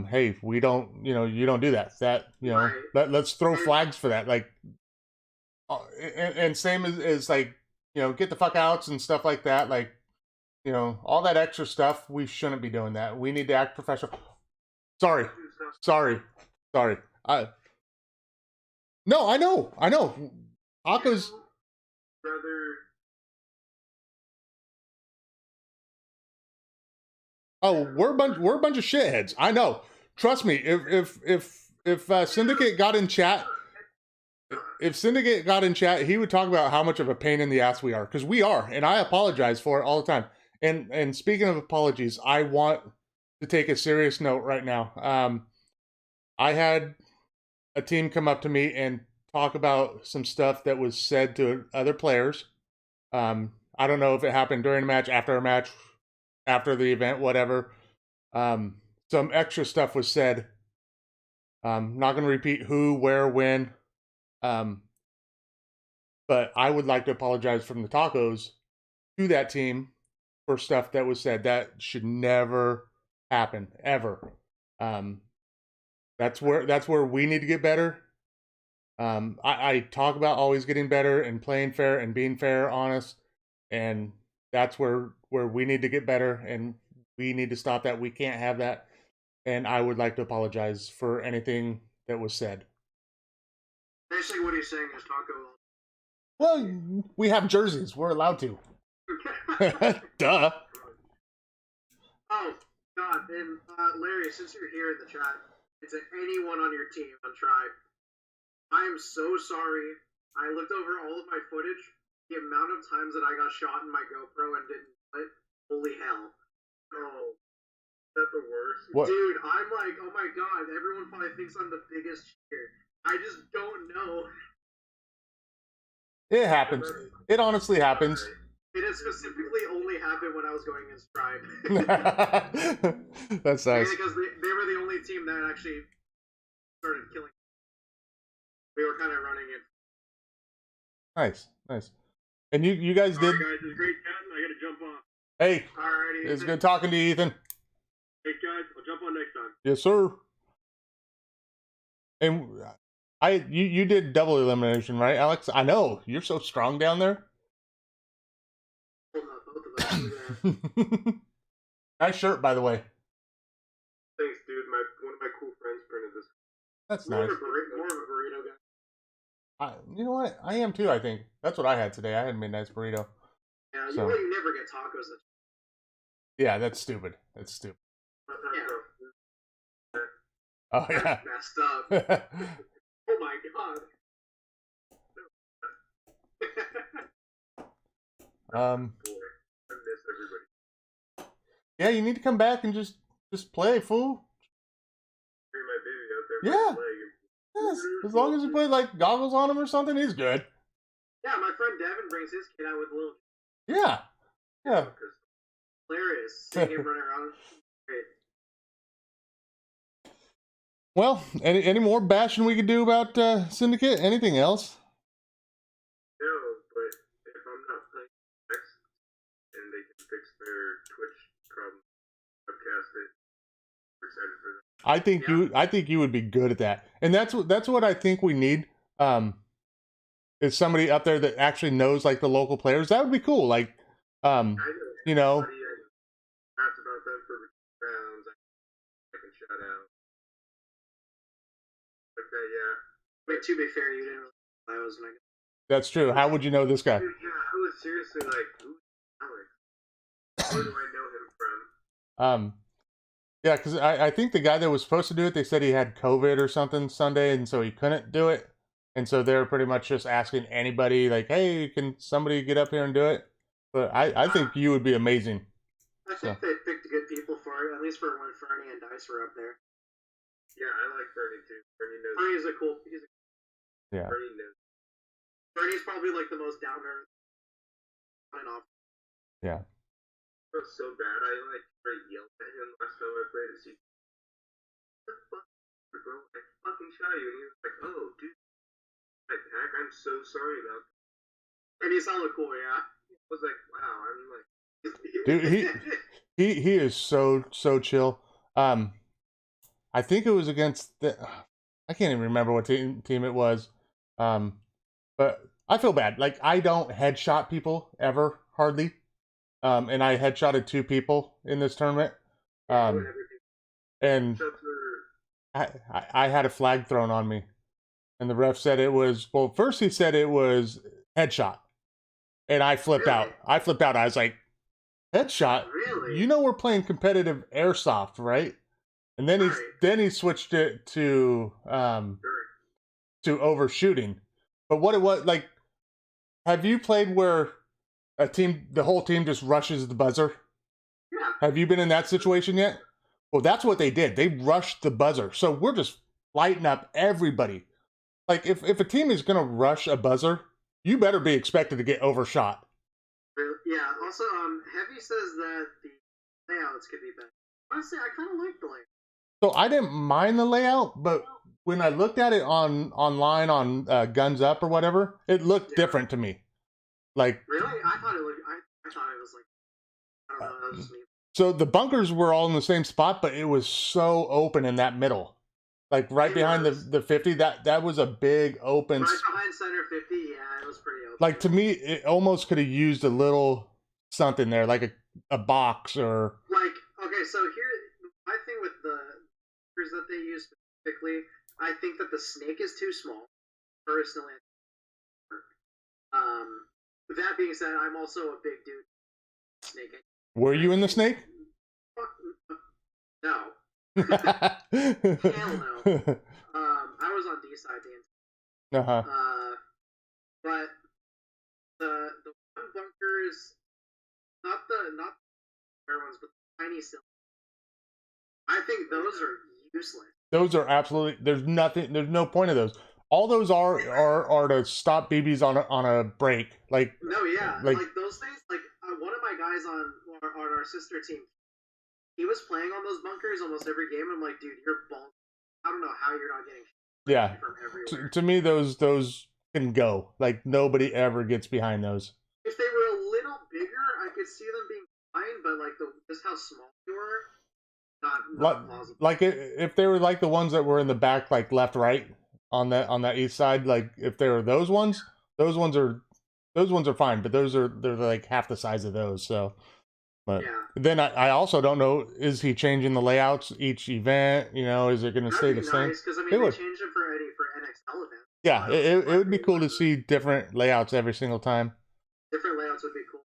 hey, we don't, you don't do that. That, Right. let's throw flags for that. Like, and same as like, get the fuck outs and stuff like that. Like, all that extra stuff, we shouldn't be doing that. We need to act professional. Sorry. No, I know. Tacos. Brother. Oh, we're a bunch of shitheads. I know. Trust me. If Syndicate got in chat, he would talk about how much of a pain in the ass we are, because we are, and I apologize for it all the time. And speaking of apologies, I want to take a serious note right now. I had a team come up to me and talk about some stuff that was said to other players. I don't know if it happened during a match, after the event, whatever. Some extra stuff was said. Not going to repeat who, where, when. But I would like to apologize from the tacos to that team for stuff that was said. That should never happen, ever. That's where we need to get better. I talk about always getting better and playing fair and being fair, honest, and that's where we need to get better, and we need to stop that. We can't have that, and I would like to apologize for anything that was said. Basically, what he's saying is taco. Well, we have jerseys. We're allowed to. Duh. Oh, God. And Larry, since you're here in the chat, it's anyone on your team on Tribe. I am so sorry. I looked over all of my footage. The amount of times that I got shot in my GoPro and didn't do it, holy hell. Oh, that's the worst. What? Dude, I'm like, oh my God, everyone probably thinks I'm the biggest cheater. I just don't know. It happens. It honestly happens. It has specifically only happened when I was going against Tribe. That's nice. Because they were the only team that actually started killing. We were kind of running it. Nice. And you guys did. Alright, guys, it was great chatting. I gotta jump off. Hey, Alrighty. it's good talking to you, Ethan. Hey, guys, I'll jump on next time. Yes, sir. And You did double elimination, right, Alex? I know you're so strong down there. Holding up both of us. Look at that. Nice shirt, by the way. Thanks, dude. One of my cool friends printed this. That's More nice. of a burrito guy. You know what? I am too. I think that's what I had today. I had a midnight burrito. Yeah, So. you never get tacos. Yeah, that's stupid. That's stupid. Yeah. Oh yeah. Messed up. Oh my god. Boy, I miss everybody. Yeah, you need to come back and just play, fool. Bring my baby out there. Yeah. Yes, as long as you put like goggles on him or something, he's good. Yeah, my friend Devin brings his kid out with little. Yeah. Yeah. Hilarious. Seeing him running around. Great. Well, any more bashing we could do about Syndicate? Anything else? No, but if I'm not playing next and they can fix their Twitch problem, webcast it, we're excited for that. I think you would be good at that. And that's what I think we need. Is somebody up there that actually knows like the local players. That would be cool. Like you know, Asked about them for rounds. I can shout out. Like that, yeah. Wait, to be fair, you didn't really. I was my. that's true. How would you know this guy? Dude, yeah, I was seriously like, who's Alex? Where do I know him from? Yeah, because I think the guy that was supposed to do it, they said he had COVID or something Sunday, and so he couldn't do it. And so they're pretty much just asking anybody, like, hey, can somebody get up here and do it? But I think you would be amazing. I think they picked good people for it, at least for when Fernie and Dice were up there. Yeah, I like Bernie too. Bernie knows. Fernie's a cool. Yeah. Bernie knows. Fernie's probably like the most down to earth and off. Yeah. I felt so bad. I like straight yelled at him last time I played a season. What the fuck, bro? I fucking shot you, and he was like, "Oh, dude, Pack, I'm so sorry about that." And he sounded cool, yeah. I was like, wow. I'm like, Dude, he is so chill. I think it was against I can't even remember what team it was. But I feel bad. Like I don't headshot people ever, hardly. And I headshotted 2 people in this tournament. And I had a flag thrown on me. And the ref said it was, well, first he said it was headshot. And I flipped out. I was like, headshot? Really? You know we're playing competitive airsoft, right? And then he switched it to overshooting. But what it was, like, have you played where the whole team just rushes the buzzer? Yeah. Have you been in that situation yet? Well, that's what they did. They rushed the buzzer. So we're just lighting up everybody. Like, if a team is going to rush a buzzer, you better be expected to get overshot. Yeah, also, Heavy says that the layouts could be better. Honestly, I kind of like the layout. So I didn't mind the layout, but when I looked at it online on Guns Up or whatever, it looked different to me. Like, really? I thought it looked. I thought it was like. I don't know. That was just me. So the bunkers were all in the same spot, but it was so open in that middle. Like right behind the 50, that was a big open. Right behind center 50, yeah, it was pretty open. Like to me, it almost could have used a little something there, like a box or. Like, okay, so here, my thing with the bunkers that they use specifically, I think that the snake is too small, personally. That being said, I'm also a big dude. Snake. Were you in the snake? No. Hell no. I was on D side the entire. But the one bunkers, not the fair ones, but the tiny silver. I think those are useless. Those are absolutely. There's no point of those. All those are to stop BBs on a break. Like no, yeah, like those things. Like one of my guys on our sister team, he was playing on those bunkers almost every game. I'm like, dude, you're bald. I don't know how you're not getting from everywhere. To me, those can go. Like nobody ever gets behind those. If they were a little bigger, I could see them being fine. But like just how small they were, not plausible. Like if they were like the ones that were in the back, like left, right on that east side. Like if there are those ones are fine, but they're like half the size of those. So, but Yeah. then I also don't know, is he changing the layouts each event? You know, is it going to stay the same? Nice, because I mean It they would. changed it for NXL events. Yeah, So it would be cool to see different layouts every single time. different layouts would be cool.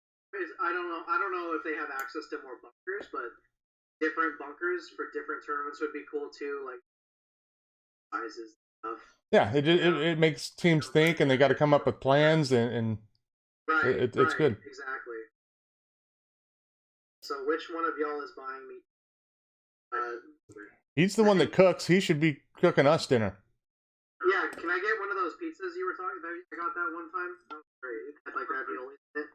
I don't know if they have access to more bunkers, but different bunkers for different tournaments would be cool too, like sizes and stuff. Yeah, it makes teams think, and they got to come up with plans, and Right, it's good. Exactly. So which one of y'all is buying me? He's the one that cooks. He should be cooking us dinner. Yeah, can I get one of those pizzas you were talking about? I got that one time. That was great. It had like ravioli in it.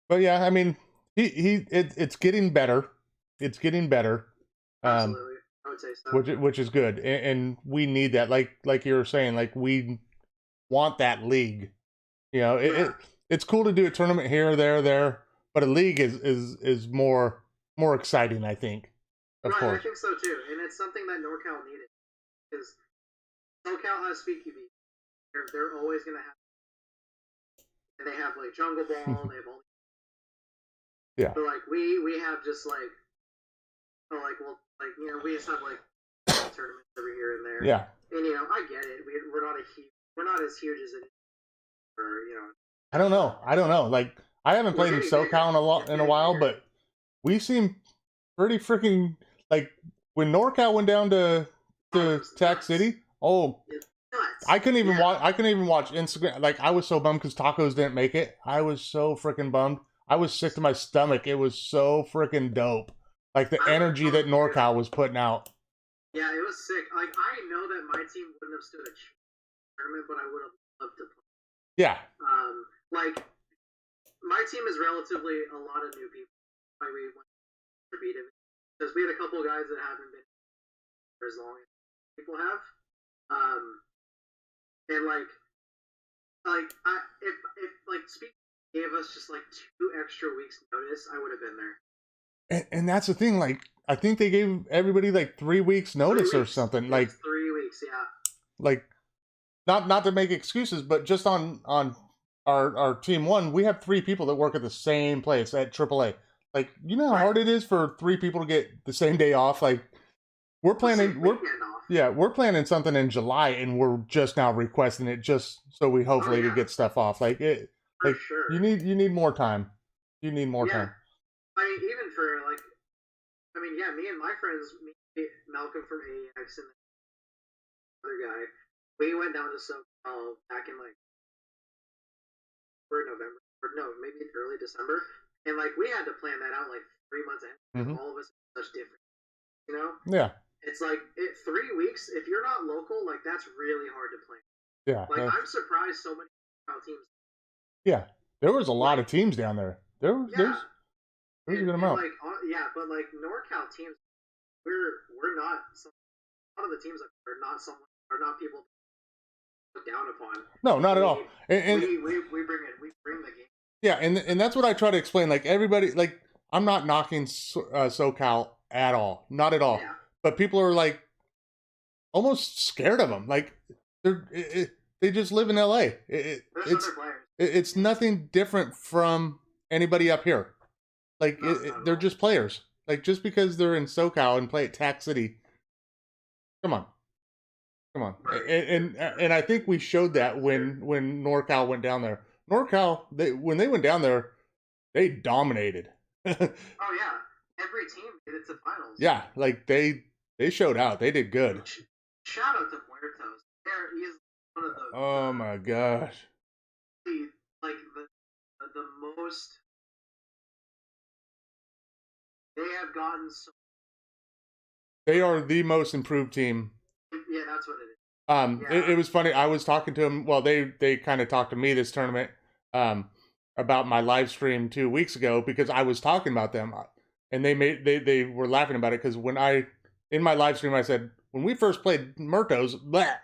But yeah, I mean, it's getting better. It's getting better. Absolutely, I would say so. Which is good, and we need that. Like you were saying, like we want that league. You know, it's cool to do a tournament here, there, but a league is more exciting, I think. Of course. I think so too, and it's something that NorCal needed because SoCal has SpeakeUV. They're always gonna have, and they have like Jungle Ball. They have all. Yeah. But like we have just like, oh like well like you know we just have like tournaments every here and there. Yeah. And you know I get it. We're not as huge as it is. Or you know. I don't know. Like I haven't played in SoCal in a while, but we seem pretty freaking like when NorCal went down to Tac City. Oh, I couldn't even watch Instagram. Like I was so bummed because tacos didn't make it. I was so freaking bummed. I was sick to my stomach. It was so freaking dope. Like the energy that NorCal was putting out. Yeah, it was sick. Like I know that my team wouldn't have stood a tournament, but I would have loved to play. Yeah. Like my team is relatively a lot of new people. Like we went to beat him because we had a couple guys that haven't been for as long as people have. And like if like Speak gave us just like 2 extra weeks notice, I would have been there. And that's the thing. Like I think they gave everybody like 3 weeks notice or something. Like 3 weeks, yeah. Like not to make excuses, but just on our team one, we have 3 people that work at the same place at AAA. Like, you know how hard it is for 3 people to get the same day off? Like, we're planning something in July, and we're just now requesting it just so we hopefully could get stuff off. Like it, for like sure. you need more time. You need more time. I mean, even for like, I mean, yeah, me and my friends, Malcolm from AEX and the other guy, we went down to SoCal back in like November, or no, maybe early December, and like we had to plan that out like 3 months ahead. Mm-hmm. All of us are such different, you know. Yeah. It's like 3 weeks. If you're not local, like that's really hard to plan. Yeah. Like I'm surprised so many teams. Yeah, there was a lot of teams down there. There's a good amount. Like but like NorCal teams, we're not. A lot of the teams are not people look down upon. No, not at all. And we bring the game. Yeah, and that's what I try to explain. Like everybody, like I'm not knocking SoCal at all, not at all. Yeah. But people are like almost scared of them. Like they just live in LA. It's nothing different from anybody up here. Like they're just players. Like just because they're in SoCal and play at Tac City. Come on. Right. And I think we showed that when NorCal went down there. NorCal, when they went down there, they dominated. Oh yeah, every team made it to finals. Yeah, like they showed out. They did good. Shout out to Muertos. He is one of the. Oh my gosh. Like the most. They have gotten so. They are the most improved team. Yeah, that's what it is. It was funny. I was talking to them. Well, they kind of talked to me this tournament about my live stream 2 weeks ago because I was talking about them, and they were laughing about it because in my live stream I said when we first played Murtos, blah,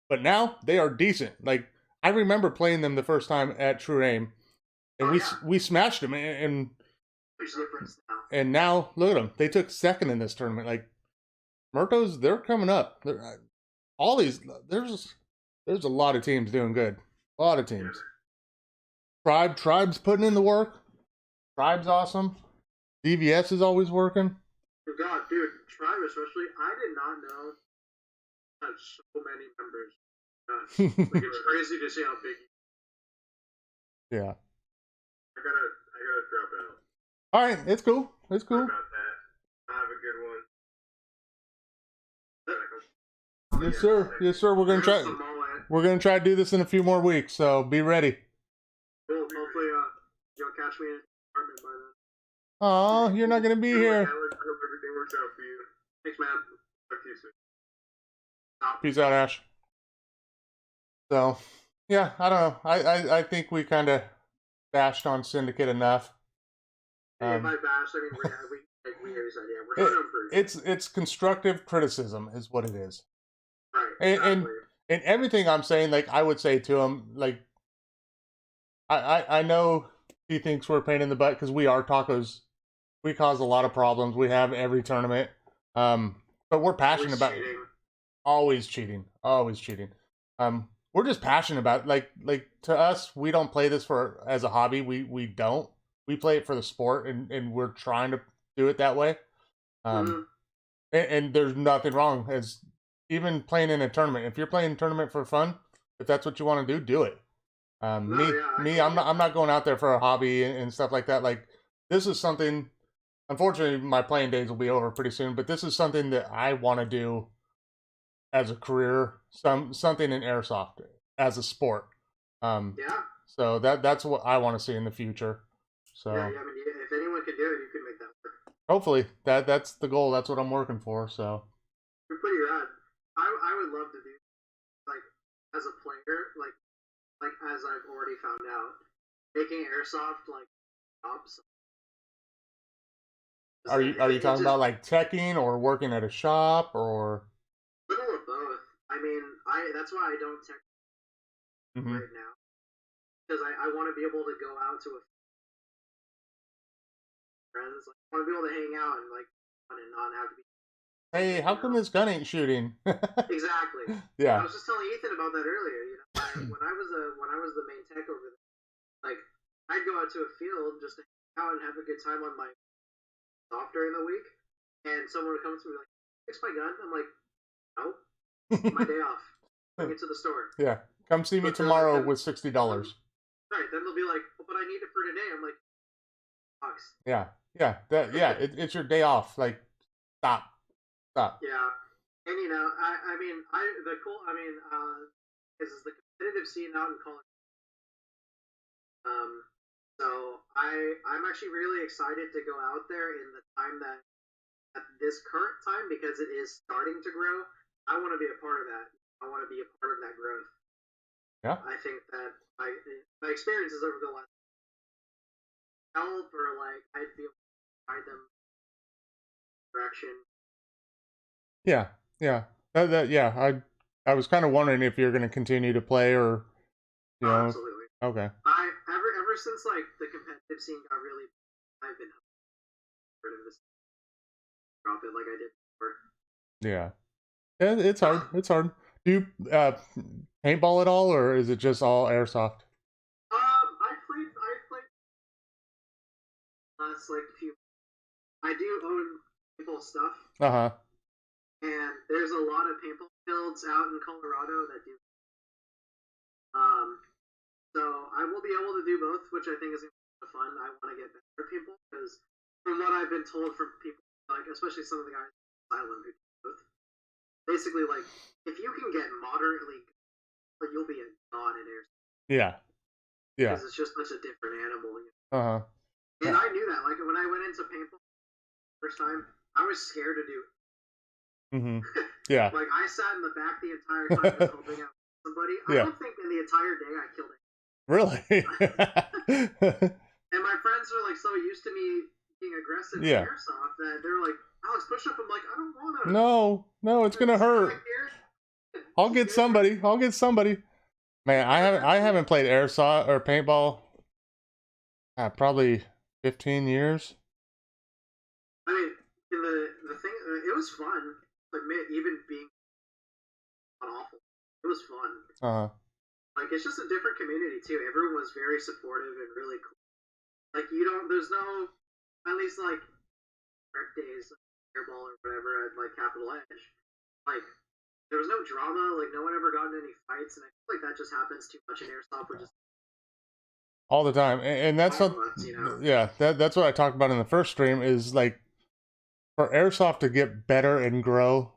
but now they are decent. Like I remember playing them the first time at True Aim, and we smashed them and now look at them. They took second in this tournament. Like Murtos, they're coming up. All these, there's a lot of teams doing good. A lot of teams. Tribe's putting in the work. Tribe's awesome. DVS is always working. Oh God, dude, Tribe especially. I did not know had so many members. Like it's crazy to see how big. Yeah. I gotta drop out. All right, it's cool. It's cool. Sorry about that. Have a good one. Yes, sir. Yes, sir. We're gonna try. We're gonna try to do this in a few more weeks, so be ready. Cool. Hopefully, you'll catch me in the apartment by then. Aw, you're not gonna be here. I hope everything works out for you. Thanks, man. Talk to you soon. Peace out, Ash. So, yeah, I don't know. I think we kind of bashed on Syndicate enough. Hey, by bash, I mean we already said, yeah, we're trying to improve. It's constructive criticism, is what it is. Right. And everything I'm saying, like I would say to him, like I know he thinks we're a pain in the butt because we are tacos. We cause a lot of problems. We have every tournament, but we're passionate about always cheating. We're just passionate about it. Like to us, we don't play this for as a hobby. We don't. We play it for the sport, and we're trying to do it that way. And there's nothing wrong as even playing in a tournament. If you're playing a tournament for fun, if that's what you want to do it. I'm not going out there for a hobby and stuff like that. Like this is something. Unfortunately, my playing days will be over pretty soon. But this is something that I want to do as a career. Something in airsoft as a sport. So that's what I want to see in the future. So yeah, I mean, if anyone could do it, you could make that work. Hopefully, that's the goal. That's what I'm working for. So you're pretty rad. I would love to do like as a player, like as I've already found out, making airsoft like jobs. Are you talking about like teching or working at a shop or? Little of both. I mean, that's why I don't tech right now because I want to be able to go out to a friends. Like, I want to be able to hang out and like and not have to be. Hey, how come this gun ain't shooting? Exactly. Yeah. I was just telling Ethan about that earlier. You know, when I was the main tech over there, like I'd go out to a field just to hang out and have a good time on my off during the week, and someone would come to me like, "Fix my gun." I'm like, "No, my day off. Bring it to the store." Yeah, come see me tomorrow with $60. Right. Then they'll be like, oh, "But I need it for today." I'm like, "Box." Yeah. It's your day off. Like, stop. Yeah, and you know, is the competitive scene out in college. So I'm actually really excited to go out there in the time that at this current time because it is starting to grow. I want to be a part of that. I want to be a part of that growth. Yeah. I think that my experiences over the last help or like I'd be able to guide them direction. Yeah. I was kind of wondering if you're going to continue to play or, you know. Absolutely. Okay. Ever since like the competitive scene got really, I've been rid of this drop it like I did before. Yeah, it's hard. It's hard. Do you paintball at all, or is it just all airsoft? I played last like few. I do own paintball stuff. And there's a lot of paintball fields out in Colorado that do. So I will be able to do both, which I think is fun. I want to get better at paintball because from what I've been told from people, like especially some of the guys in Asylum who do both, basically like if you can get moderately, like you'll be a god in airsoft. Yeah. Because it's just such a different animal. You know? And I knew that. Like when I went into paintball first time, I was scared to do it. Yeah. Like I sat in the back the entire time just helping out somebody. I don't think in the entire day I killed it. Really? And my friends are like so used to me being aggressive in airsoft that they're like, "Alex, push up." I'm like, "I don't want to." No, it's gonna hurt. I'll get somebody. Man, I haven't played airsoft or paintball. Probably 15 years. I mean, the thing, it was fun. admit, even being awful, it was fun. Uh-huh. Like, it's just a different community too. Everyone was very supportive and really cool. Like, there's no, at least like rec days, airball or whatever at like Capital Edge. Like, there was no drama. Like, no one ever got in any fights, and I feel like that just happens too much in airsoft. We're just all the time, and that's what, yeah, that's what I talked about in the first stream. Is like, for airsoft to get better and grow,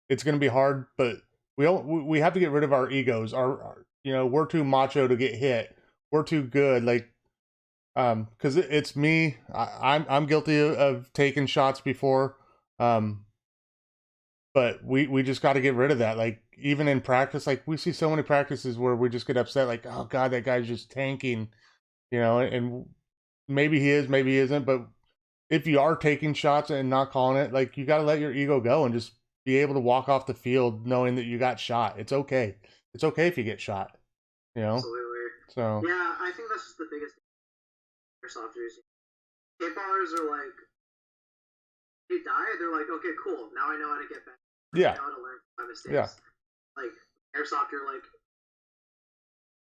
it's going to be hard, but we have to get rid of our egos. Our we're too macho to get hit. We're too good. Like, because it's me. I'm guilty of taking shots before. But we just got to get rid of that. Like, even in practice, like, we see so many practices where we just get upset. Like, oh God, that guy's just tanking, and maybe he is, maybe he isn't. But if you are taking shots and not calling it, like, you got to let your ego go and just be able to walk off the field knowing that you got shot. It's okay. It's okay if you get shot, Absolutely. So. Yeah, I think that's just the biggest airsofters. Skateballers are like, they die, they're like, okay, cool. Now I know how to get back. Yeah. I know how to learn from my mistakes. Yeah. Like, airsoft, you're like,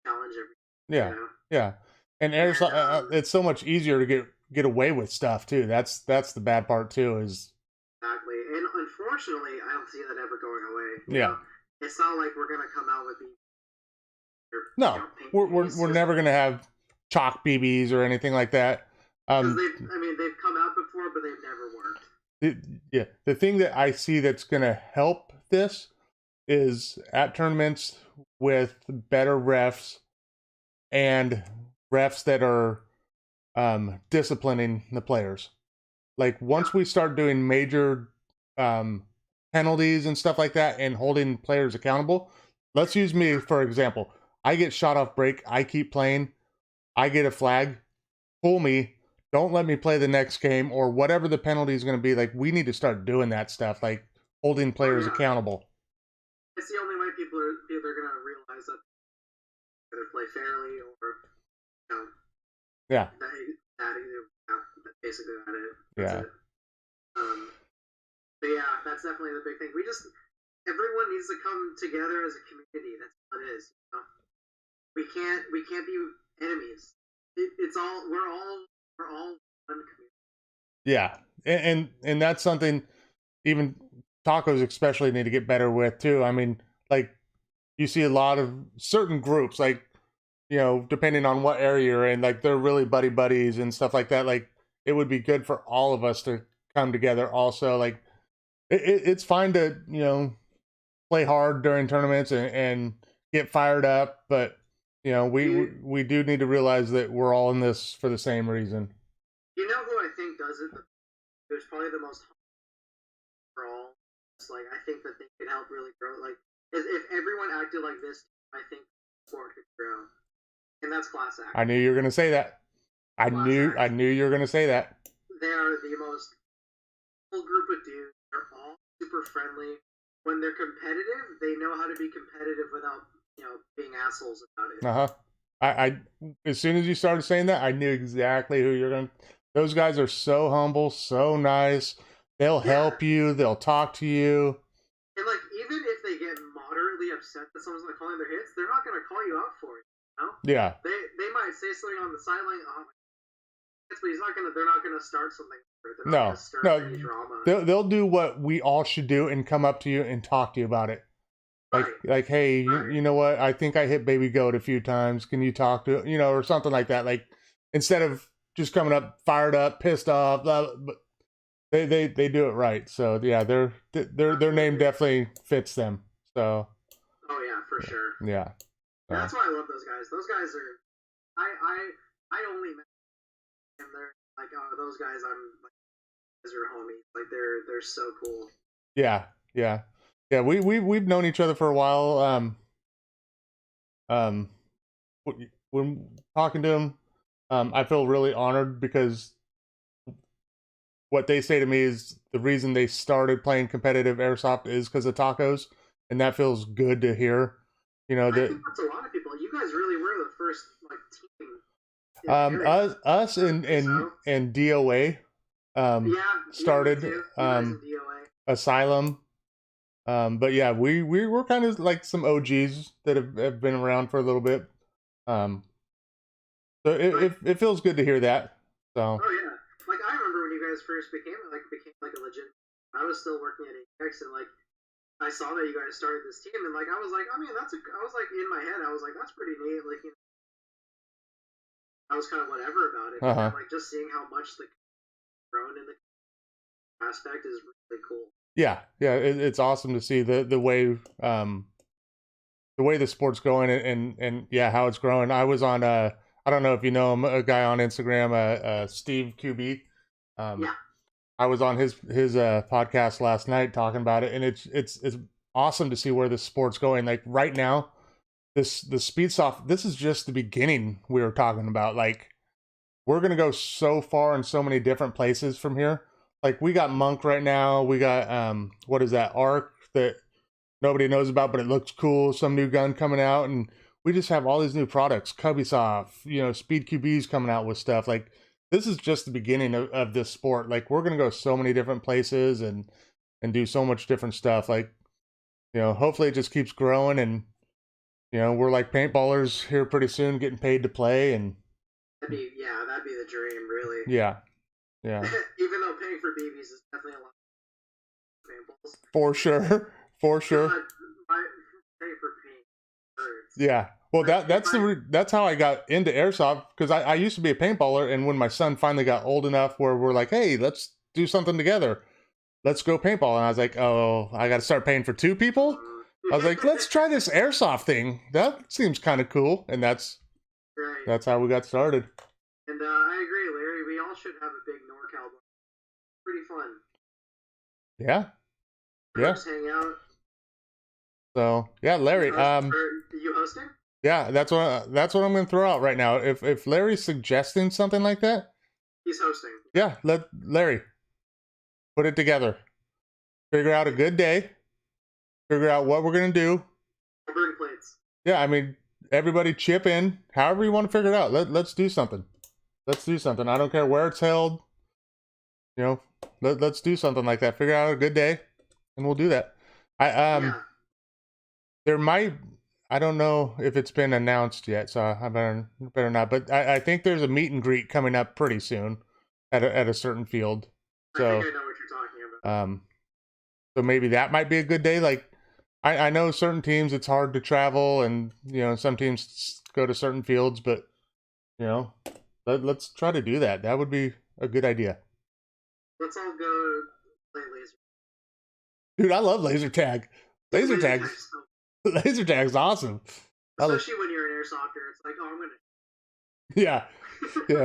challenge everything. Yeah. Yeah. And airsoft, it's so much easier to get away with stuff too. That's the bad part too. Is exactly, and unfortunately, I don't see that ever going away. Yeah. It's not like we're gonna come out with the. No, we're never gonna have chalk BBs or anything like that. They've come out before, but they've never worked. The thing that I see that's gonna help this is at tournaments with better refs and refs that are disciplining the players. Like, once we start doing major penalties and stuff like that and holding players accountable, let's use me for example. I get shot off break, I keep playing, I get a flag, pull me, don't let me play the next game, or whatever the penalty is going to be. Like, we need to start doing that stuff, like holding players accountable. It's the only way people are going to realize that either play fairly or, yeah. That's basically that it. That's it. But yeah, that's definitely the big thing. Everyone needs to come together as a community. That's what it is. We can't be enemies. We're all one community. Yeah, and that's something even tacos especially need to get better with too. I mean, like, you see a lot of certain groups, like, depending on what area you're in, like, they're really buddies and stuff like that. Like, it would be good for all of us to come together also. Like, it's fine to, play hard during tournaments and get fired up, but, we do need to realize that we're all in this for the same reason. You know who I think does it? There's probably the most for all. It's like, I think that they could help really grow. Like, if everyone acted like this, I think sport could grow. And that's Class Act. I knew you were going to say that. I knew you were going to say that. They are the most cool group of dudes. They're all super friendly. When they're competitive, they know how to be competitive without, being assholes about it. I as soon as you started saying that, I knew exactly who you're going to. Those guys are so humble, so nice. They'll help you. They'll talk to you. And, like, even if they get moderately upset that someone's not calling their hits, they're not going to call you out for it. Yeah. They might say something on the sideline, but they're not gonna start something. They're not gonna start any drama. They'll do what we all should do and come up to you and talk to you about it. Like, hey, you know what? I think I hit Baby Goat a few times. Can you talk to, or something like that? Like, instead of just coming up fired up, pissed off, blah, blah, but they do it right. So yeah, their name definitely fits them. So. Oh yeah, for sure. Yeah. That's why I love those guys. Those guys are, I only met them, and they're like, oh, those guys, I'm like, as your homies. Like, they're so cool. Yeah. We've known each other for a while. When talking to them, I feel really honored because what they say to me is the reason they started playing competitive airsoft is because of tacos, and that feels good to hear. I think that's a lot of people. You guys really were the first team. Us and DOA started DOA. Asylum. But yeah, we're kind of like some OGs that have been around for a little bit. So it feels good to hear that. So. Oh yeah, like I remember when you guys first became like a legit. I was still working at AX, and like I saw that you guys started this team, and like I was like, I mean, I was like in my head, I was like, that's pretty neat. Like, you know, I was kind of whatever about it, but then, like just seeing how much the grown in the aspect is really cool. Yeah, it's awesome to see the way the sport's going and yeah, how it's growing. I was on I don't know if you know him, a guy on Instagram, Steve QB. Yeah. I was on his podcast last night talking about it, and it's awesome to see where the sport's going. Like right now, the speed soft. This is just the beginning we were talking about. Like we're gonna go so far in so many different places from here. Like we got Monk right now. We got what is that Arc that nobody knows about, but it looks cool. Some new gun coming out, and we just have all these new products. Cubbysoft, you know, Speed QB's coming out with stuff. Like this is just the beginning of this sport. Like we're gonna go so many different places and do so much different stuff. Like, you know, hopefully it just keeps growing, and you know, we're like paintballers here pretty soon, getting paid to play, and that'd be the dream, really. Yeah. Even though paying for BBs is definitely a lot of paintballs. For sure. Pay for paint hurts. Yeah. Well, that's how I got into airsoft, because I used to be a paintballer, and when my son finally got old enough where we're like, hey, let's do something together. Let's go paintball. And I was like, oh, I got to start paying for 2 people? I was like, let's try this airsoft thing. That seems kind of cool. And that's how we got started. And I agree, Larry. We all should have a big NorCal bar. Pretty fun. Yeah. Just hang out. So yeah, Larry. Are you hosting? Yeah, that's what I'm going to throw out right now. If Larry's suggesting something like that, he's hosting. Yeah, let Larry put it together. Figure out a good day. Figure out what we're going to do. I'll bring plates. Yeah, I mean, everybody chip in. However you want to figure it out. Let's do something. Let's do something. I don't care where it's held. You know, let's do something like that. Figure out a good day, and we'll do that. There might, I don't know if it's been announced yet, so I better not. But I think there's a meet and greet coming up pretty soon at a certain field. So I think I know what you're talking about. So maybe that might be a good day. Like I know certain teams it's hard to travel, and you know some teams go to certain fields, but you know let's try to do that. That would be a good idea. Let's all go play laser. Dude, I love laser tag. Laser tag's awesome. Especially when you're an airsofters, it's like, oh, I'm gonna. Yeah,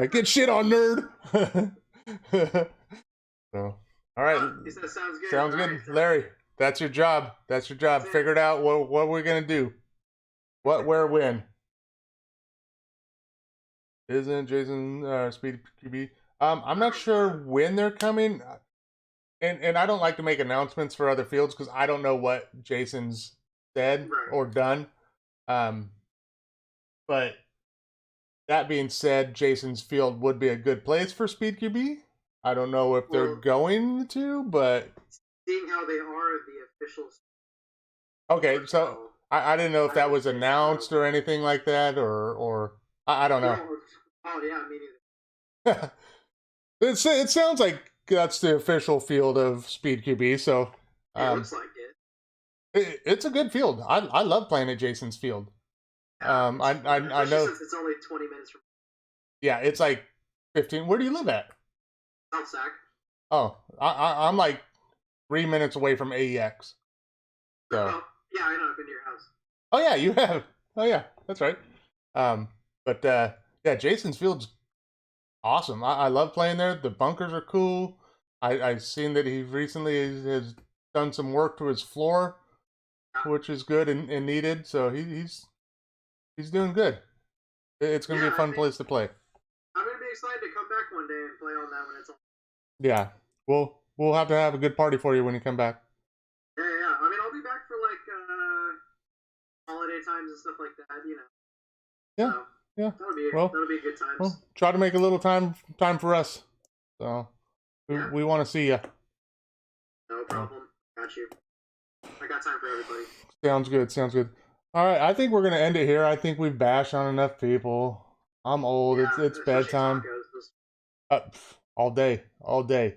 get shit on, nerd. So, all right. He says, sounds good. Sounds good, right, Larry. That's your job. That's your job. Figure it out. What we're gonna do. What, where, when. Isn't Jason Speed QB? I'm not sure when they're coming, and I don't like to make announcements for other fields because I don't know what Jason's said or done. But that being said, Jason's field would be a good place for Speed QB. I don't know if they're going to, but seeing how they are the officials. Okay, so I didn't know if that was announced or anything like that, or I don't know. Oh yeah, me neither. It sounds like that's the official field of Speed QB, so it looks like it. It's a good field. I love playing at Jason's field. I know since it's only 20 minutes from. Yeah, it's like 15. Where do you live at? South Sac. Oh, I'm like 3 minutes away from AEX. So yeah, I know. I've been to your house. Oh yeah, you have. Oh yeah, that's right. But yeah, Jason's field's awesome. I love playing there. The bunkers are cool. I've seen that he recently has done some work to his floor, which is good and needed. So he's doing good. It's gonna be a fun place to play. I'm gonna be excited to come back one day and play on that when it's on. Yeah, we'll have to have a good party for you when you come back. Yeah. I mean, I'll be back for like holiday times and stuff like that. You know. Yeah. So, yeah. That'll be a good time. Well, try to make a little time for us. So we want to see you. No problem. Got you. I got time for everybody. Sounds good. Sounds good. All right, I think we're gonna end it here. I think we've bashed on enough people. I'm old. Yeah, It's especially bedtime. tacos. All day, all day.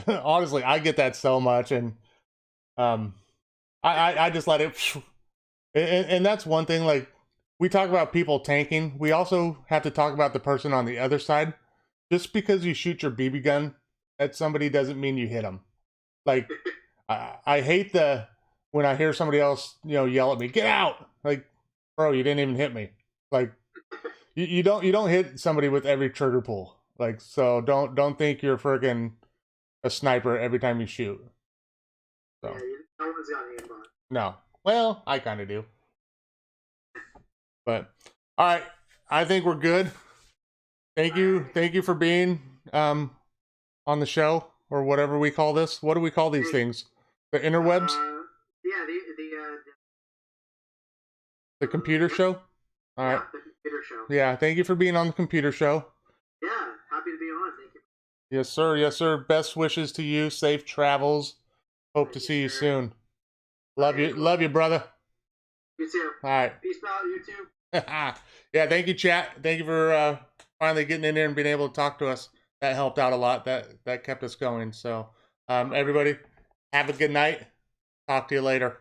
Honestly, I get that so much, and um, I just let it. And that's one thing. Like we talk about people tanking, we also have to talk about the person on the other side. Just because you shoot your BB gun at somebody doesn't mean you hit them. Like I hate the when I hear somebody else, yell at me, "Get out!" Like, bro, you didn't even hit me. Like, you don't hit somebody with every trigger pull. Like, so don't think you're freaking a sniper every time you shoot. So Yeah, no one's got an aimbot. no, well, I kind of do. But all right, I think we're good. Thank you for being on the show or whatever we call this. What do we call these things? The interwebs. Yeah, The computer show? All right. the computer show. Yeah, thank you for being on the computer show. Yeah, happy to be on. Thank you. Yes, sir. Yes, sir. Best wishes to you. Safe travels. Hope to see you soon. Love you. Love you, brother. You too. All right. Peace out, you too. Yeah, thank you, chat. Thank you for finally getting in there and being able to talk to us. That helped out a lot. That kept us going. So, everybody, have a good night. Talk to you later.